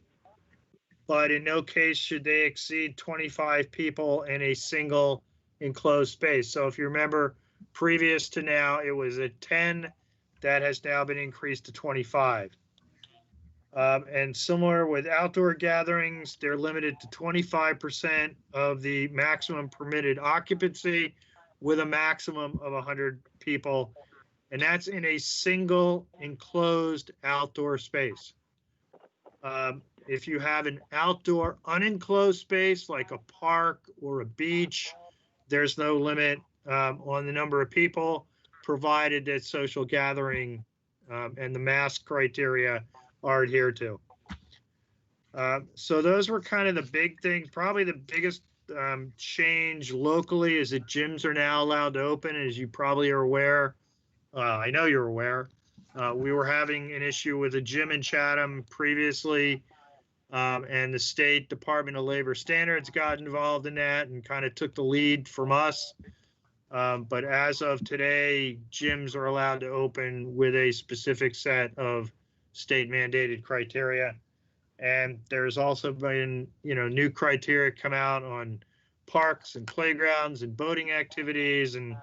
but in no case should they exceed 25 people in a single enclosed space. So if you remember, previous to now, it was at 10. That has now been increased to 25. And similar with outdoor gatherings, they're limited to 25% of the maximum permitted occupancy with a maximum of 100 people. And that's in a single enclosed outdoor space. If you have an outdoor unenclosed space like a park or a beach, there's no limit on the number of people, provided that social gathering and the mask criteria are adhered to. So those were kind of the big things. Probably the biggest change locally is that gyms are now allowed to open, as you probably are aware. I know you're aware. We were having an issue with a gym in Chatham previously, and the State Department of Labor Standards got involved in that and kind of took the lead from us. But as of today, gyms are allowed to open with a specific set of state mandated criteria. And there's also been, new criteria come out on parks and playgrounds and boating activities and,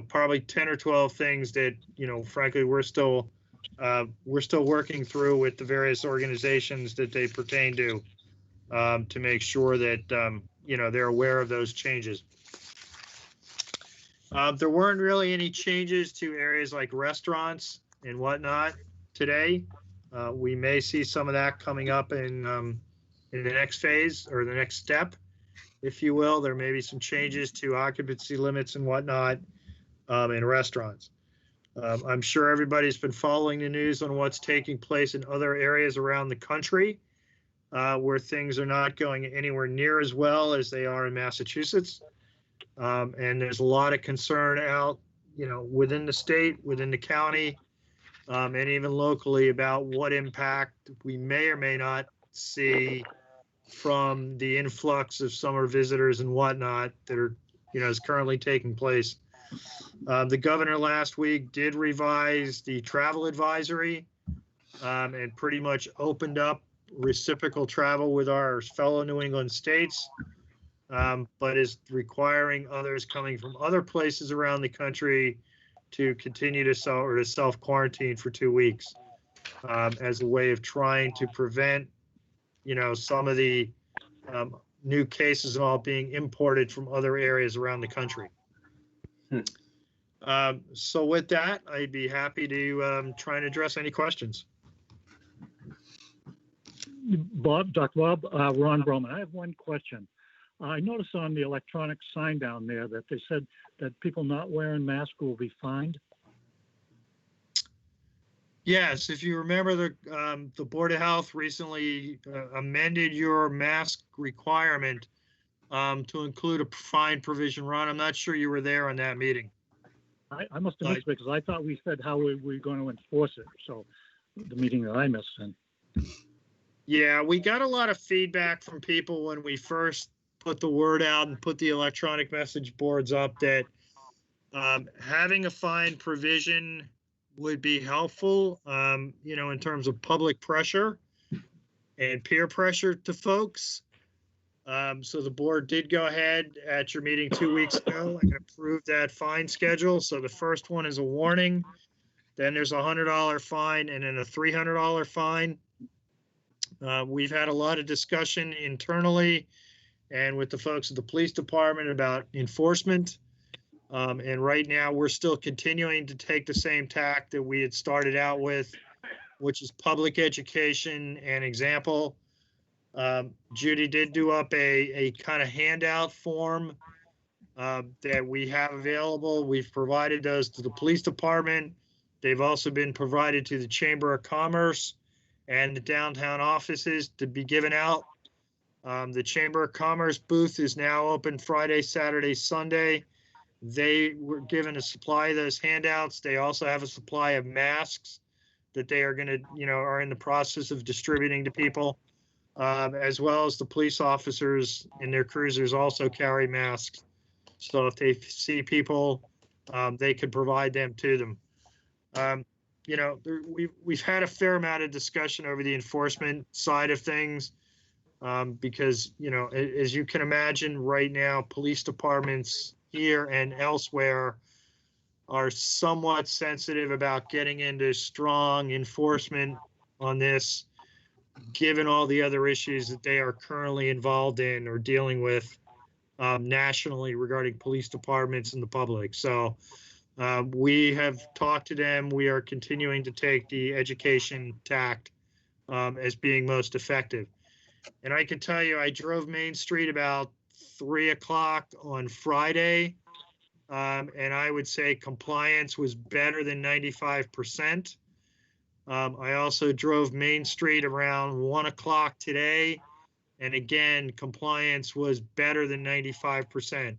probably 10 or 12 things that, frankly, we're still working through with the various organizations that they pertain to make sure that, they're aware of those changes. There weren't really any changes to areas like restaurants and whatnot today. We may see some of that coming up in the next phase or the next step, if you will. There may be some changes to occupancy limits and whatnot in restaurants. I'm sure everybody's been following the news on what's taking place in other areas around the country where things are not going anywhere near as well as they are in Massachusetts. And there's a lot of concern out, within the state, within the county, and even locally about what impact we may or may not see from the influx of summer visitors and whatnot that are, is currently taking place. The governor last week did revise the travel advisory and pretty much opened up reciprocal travel with our fellow New England states, but is requiring others coming from other places around the country to continue to self-quarantine for 2 weeks as a way of trying to prevent, some of the new cases and all being imported from other areas around the country. So with that, I'd be happy to try and address any questions. Bob, Dr. Bob, Ron Broman, I have one question. I noticed on the electronic sign down there that they said that people not wearing masks will be fined. Yes, if you remember, the Board of Health recently amended your mask requirement to include a fine provision. Ron, I'm not sure you were there on that meeting. I must have missed it because I thought we said how we were going to enforce it. So the meeting that I missed then. Yeah, we got a lot of feedback from people when we first put the word out and put the electronic message boards up that having a fine provision would be helpful, in terms of public pressure and peer pressure to folks. So the board did go ahead at your meeting 2 weeks ago and approved that fine schedule. So the first one is a warning, then there's a $100 fine, and then a $300 fine. We've had a lot of discussion internally and with the folks at the police department about enforcement. And right now, we're still continuing to take the same tack that we had started out with, which is public education and example. Judy did do up a kind of handout form that we have available. We've provided those to the police department. They've also been provided to the Chamber of Commerce and the downtown offices to be given out. The Chamber of Commerce booth is now open Friday, Saturday, Sunday. They were given a supply of those handouts. They also have a supply of masks that they are going to, are in the process of distributing to people, as well as the police officers in their cruisers also carry masks. So if they see people, they could provide them to them. We've had a fair amount of discussion over the enforcement side of things because, as you can imagine right now, police departments here and elsewhere are somewhat sensitive about getting into strong enforcement on this, given all the other issues that they are currently involved in or dealing with nationally regarding police departments and the public. So we have talked to them. We are continuing to take the education tact as being most effective. And I can tell you, I drove Main Street about 3 o'clock on Friday, and I would say compliance was better than 95%. I also drove Main Street around 1 o'clock today, and again, compliance was better than 95%.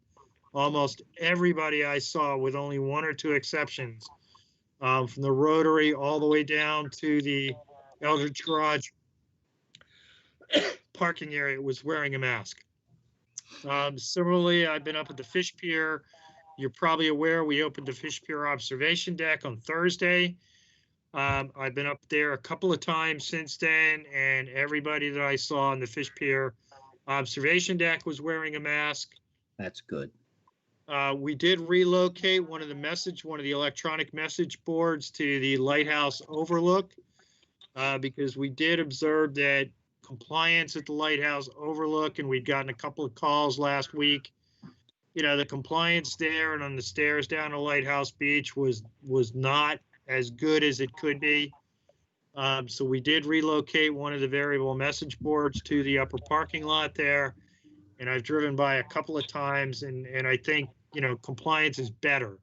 Almost everybody I saw, with only 1 or 2 exceptions, from the Rotary all the way down to the Eldridge Garage parking area, was wearing a mask. Similarly, I've been up at the Fish Pier. You're probably aware we opened the Fish Pier observation deck on Thursday. I've been up there a couple of times since then, and everybody that I saw on the Fish Pier observation deck was wearing a mask. That's good. We did relocate one of the electronic message boards to the Lighthouse Overlook because we did observe that compliance at the Lighthouse Overlook, and we'd gotten a couple of calls last week. The compliance there and on the stairs down to Lighthouse Beach was not as good as it could be. So we did relocate one of the variable message boards to the upper parking lot there. And I've driven by a couple of times, and I think, compliance is better.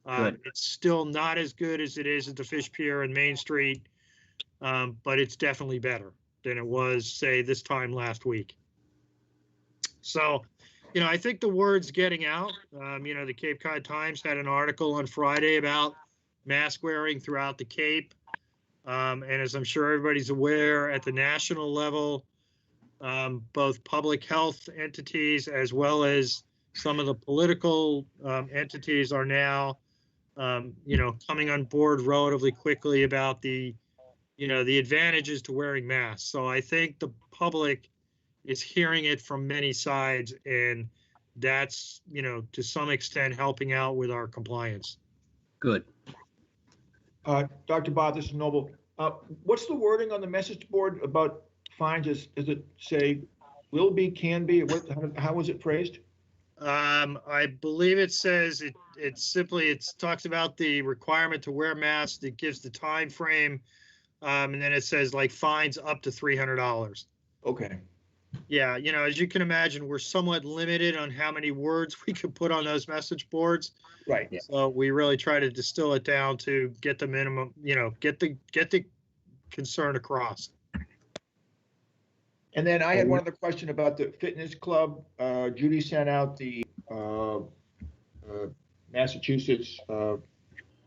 It's still not as good as it is at the Fish Pier and Main Street, but it's definitely better than it was, say, this time last week. So, I think the word's getting out. The Cape Cod Times had an article on Friday about mask wearing throughout the Cape. And as I'm sure everybody's aware, at the national level, both public health entities as well as some of the political entities are now, coming on board relatively quickly about the advantages to wearing masks. So I think the public is hearing it from many sides, and that's, to some extent helping out with our compliance. Good. Dr. Bob, this is Noble. What's the wording on the message board about fines? Does it say will be, can be? How was it phrased? I believe it says it talks about the requirement to wear masks. It gives the time frame, and then it says like fines up to $300. Okay. Yeah, as you can imagine, we're somewhat limited on how many words we could put on those message boards. Right. Yeah. So we really try to distill it down to get the minimum, get the concern across. And then I had one other question about the fitness club. Judy sent out the Massachusetts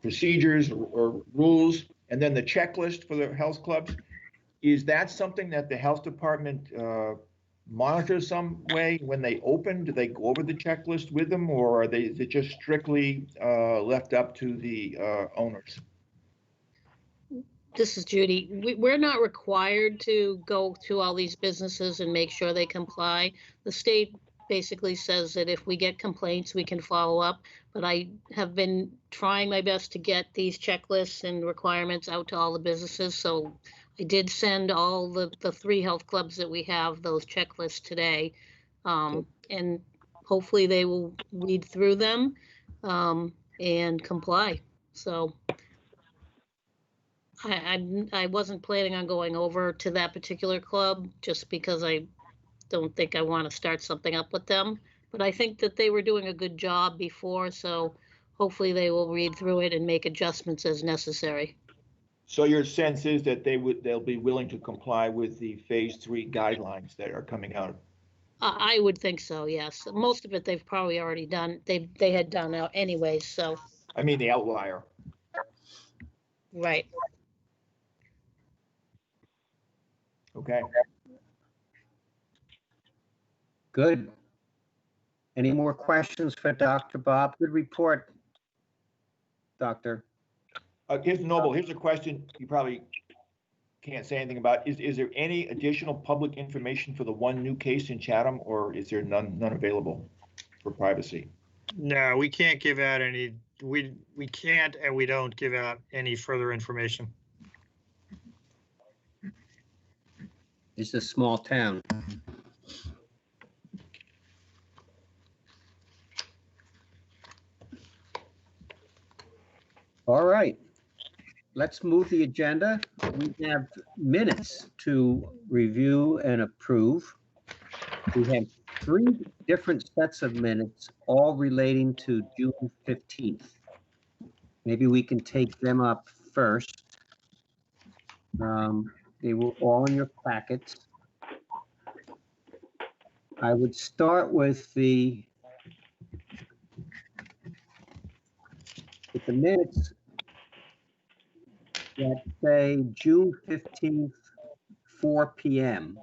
procedures or rules, and then the checklist for the health clubs. Is that something that the health department monitors some way when they open? Do they go over the checklist with them, or is it just strictly left up to the owners? This is Judy. We're not required to go to all these businesses and make sure they comply. The state basically says that if we get complaints, we can follow up. But I have been trying my best to get these checklists and requirements out to all the businesses. So I did send all the 3 health clubs that we have those checklists today. And hopefully they will read through them and comply. So I wasn't planning on going over to that particular club just because I don't think I want to start something up with them. But I think that they were doing a good job before, so hopefully they will read through it and make adjustments as necessary. So your sense is that they'll be willing to comply with the phase 3 guidelines that are coming out? I would think so, yes. Most of it they've probably already done. They had done out anyways, so. I mean, the outlier. Right. Okay. Good. Any more questions for Dr. Bob? Good report, Doctor. Here's Noble. Here's a question you probably can't say anything about. Is there any additional public information for the one new case in Chatham, or is there none available for privacy? No, we can't give out any. We can't and we don't give out any further information. It's a small town. All right, let's move the agenda. We have minutes to review and approve. We have 3 different sets of minutes, all relating to June 15th. Maybe we can take them up first. They were all in your packets. I would start with the minutes that say June 15th, 4 p.m.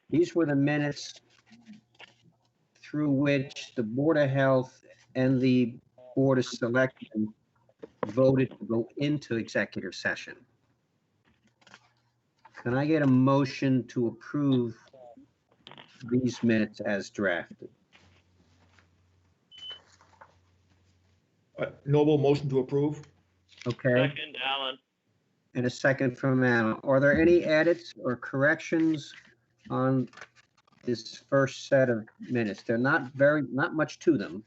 These were the minutes through which the Board of Health and the Board of Selectmen voted to go into executive session. Can I get a motion to approve these minutes as drafted? Noble, motion to approve. Okay, Second, Alan. and a second from Alan. Are there any edits or corrections on this first set of minutes? They're not much to them.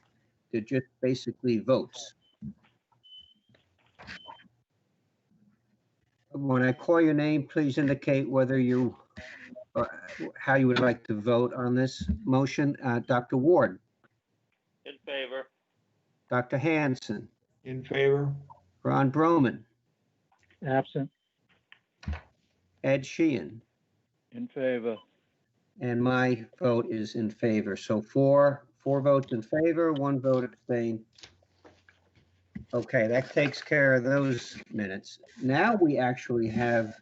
They're just basically votes. When I call your name, please indicate whether you, or how you would like to vote on this motion. Dr. Ward, In favor. Dr. Hanson, In favor. Ron Broman, Absent. Ed Sheehan, In favor. and my vote is in favor. So four votes in favor, 1 vote abstain. Okay, that takes care of those minutes. Now we actually have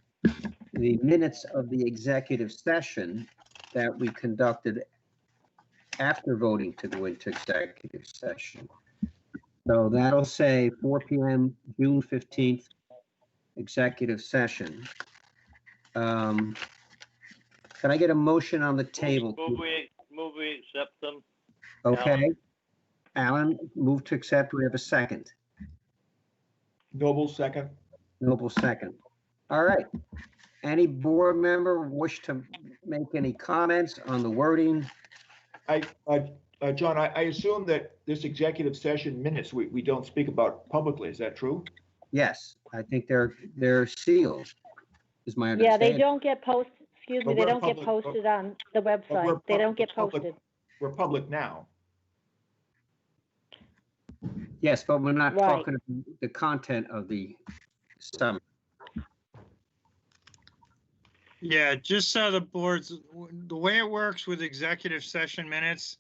the minutes of the executive session that we conducted after voting to go into executive session. So that'll say 4 p.m., June 15th, executive session. Can I get a motion on the table? Move we accept them. Okay. Alan, move to accept. We have a second. Noble, second. Noble, second. All right. Any board member wish to make any comments on the wording? John, I assume that this executive session minutes, we don't speak about publicly. Is that true? Yes, I think they're sealed, is my Yeah, understanding. they don't get Excuse But me, they we're don't get public- posted on the we're website. They don't get public- posted. We're public now. Yes, but we're not Right. talking about the content of the summary. Yeah, just so the boards, the way it works with executive session minutes,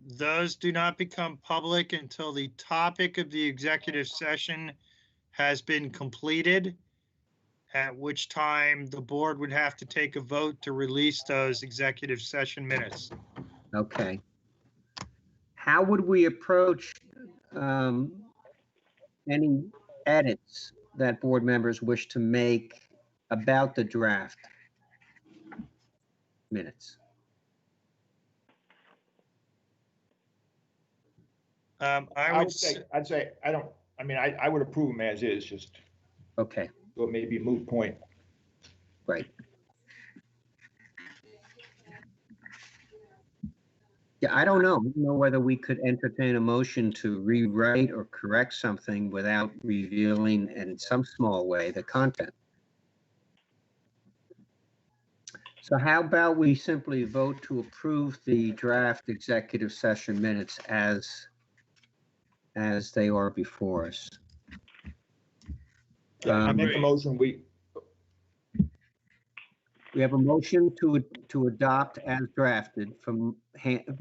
those do not become public until the topic of the executive session has been completed, at which time the board would have to take a vote to release those executive session minutes. Okay. How would we approach any edits that board members wish to make about the draft minutes? I would say, I'd say, I would approve them as is, just, Okay, so it may be a moot point. great. Yeah, I don't know. I don't know whether we could entertain a motion to rewrite or correct something without revealing in some small way the content. So how about we simply vote to approve the draft executive session minutes as they are before us? I make a motion, We have a motion to adopt as drafted from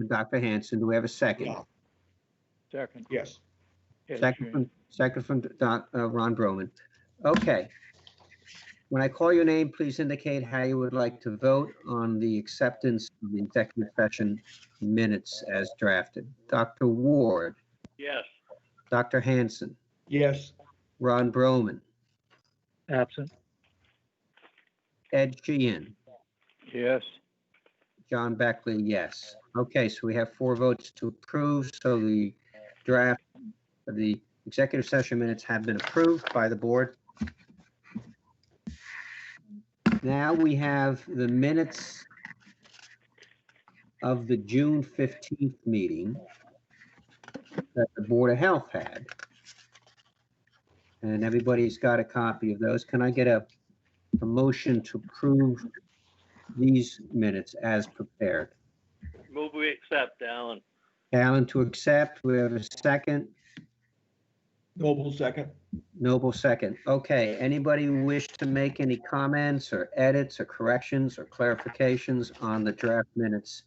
Dr. Hanson. Do we have a second? Yeah. Second. Yes. Ed Second Sheehan. from Ron Broman. Okay. When I call your name, please indicate how you would like to vote on the acceptance of the executive session minutes as drafted. Dr. Ward, Yes. Dr. Hanson, Yes. Ron Broman, Absent. Ed Sheehan, Yes. John Beckley, yes. Okay, so we have 4 votes to approve, so the draft of the executive session minutes have been approved by the board. Now we have the minutes of the June 15th meeting that the Board of Health had. And everybody's got a copy of those. Can I get a motion to approve these minutes as prepared? Move we accept, Alan. Alan to accept. We have a second. Noble second. Noble second. Okay, anybody wish to make any comments or edits or corrections or clarifications on the draft minutes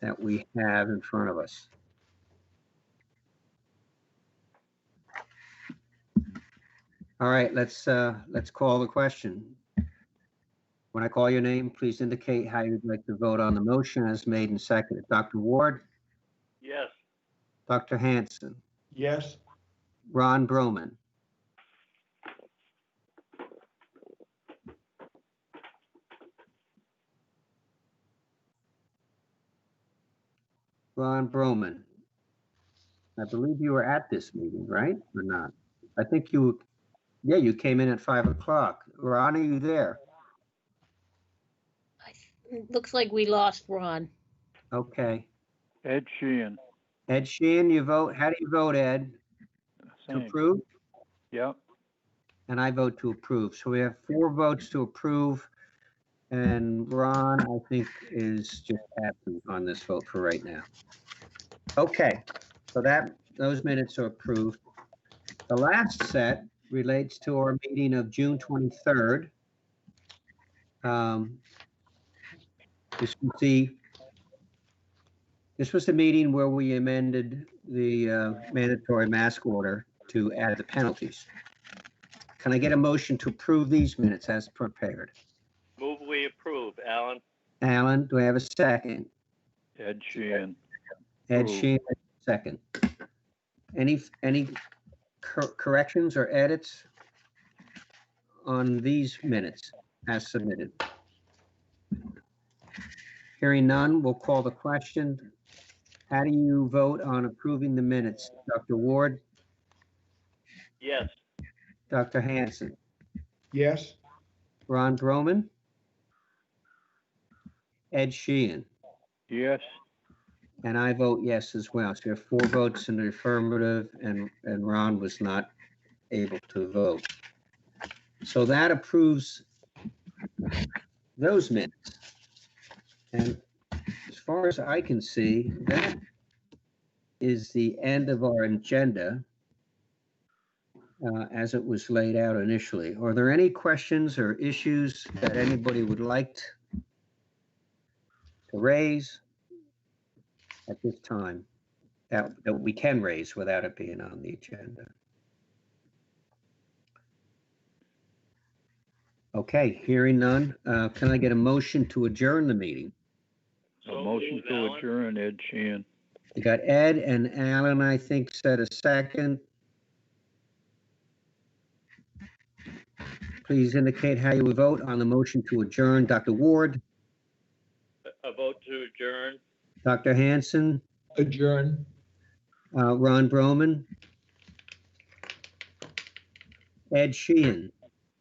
that we have in front of us? All right, let's call the question. When I call your name, please indicate how you'd like to vote on the motion as made and seconded. Dr. Ward, Yes. Dr. Hanson, Yes. Ron Broman, Ron Broman. I believe you were at this meeting, right, or not? I think you came in at 5 o'clock. Ron, are you there? It looks like we lost Ron. Okay. Ed Sheehan. Ed Sheehan, you vote. How do you vote, Ed? To Same. approve? Yep. And I vote to approve. So we have 4 votes to approve. And Ron, I think, is just absent on this vote for right now. Okay, so those minutes are approved. The last set relates to our meeting of June 23rd. This was the meeting where we amended the mandatory mask order to add the penalties. Can I get a motion to approve these minutes as prepared? Move we approve, Alan. Alan, do I have a second? Ed Sheehan. Ed Approve. Sheehan, second. Any corrections or edits on these minutes as submitted? Hearing none, we'll call the question. How do you vote on approving the minutes? Dr. Ward, Yes. Dr. Hanson, Yes. Ron Broman, Ed Sheehan, Yes. and I vote yes as well. So you have 4 votes in the affirmative, and Ron was not able to vote. So that approves those minutes. And as far as I can see, that is the end of our agenda as it was laid out initially. Are there any questions or issues that anybody would like to raise at this time that we can raise without it being on the agenda? Okay, hearing none, can I get a motion to adjourn the meeting? A motion to adjourn, Ed Sheehan. You got Ed and Alan, I think, said a second. Please indicate how you would vote on the motion to adjourn. Dr. Ward, A vote to adjourn. Dr. Hanson, Adjourn. Ron Broman, Ed Sheehan,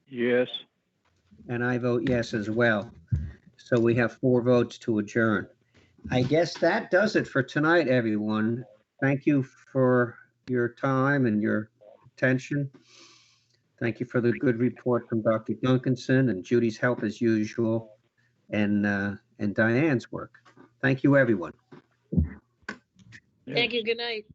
Yes. and I vote yes as well. So we have 4 votes to adjourn. I guess that does it for tonight, everyone. Thank you for your time and your attention. Thank you for the good report from Dr. Duncanson and Judy's help as usual, and Diane's work. Thank you, everyone. Thank you. Good night.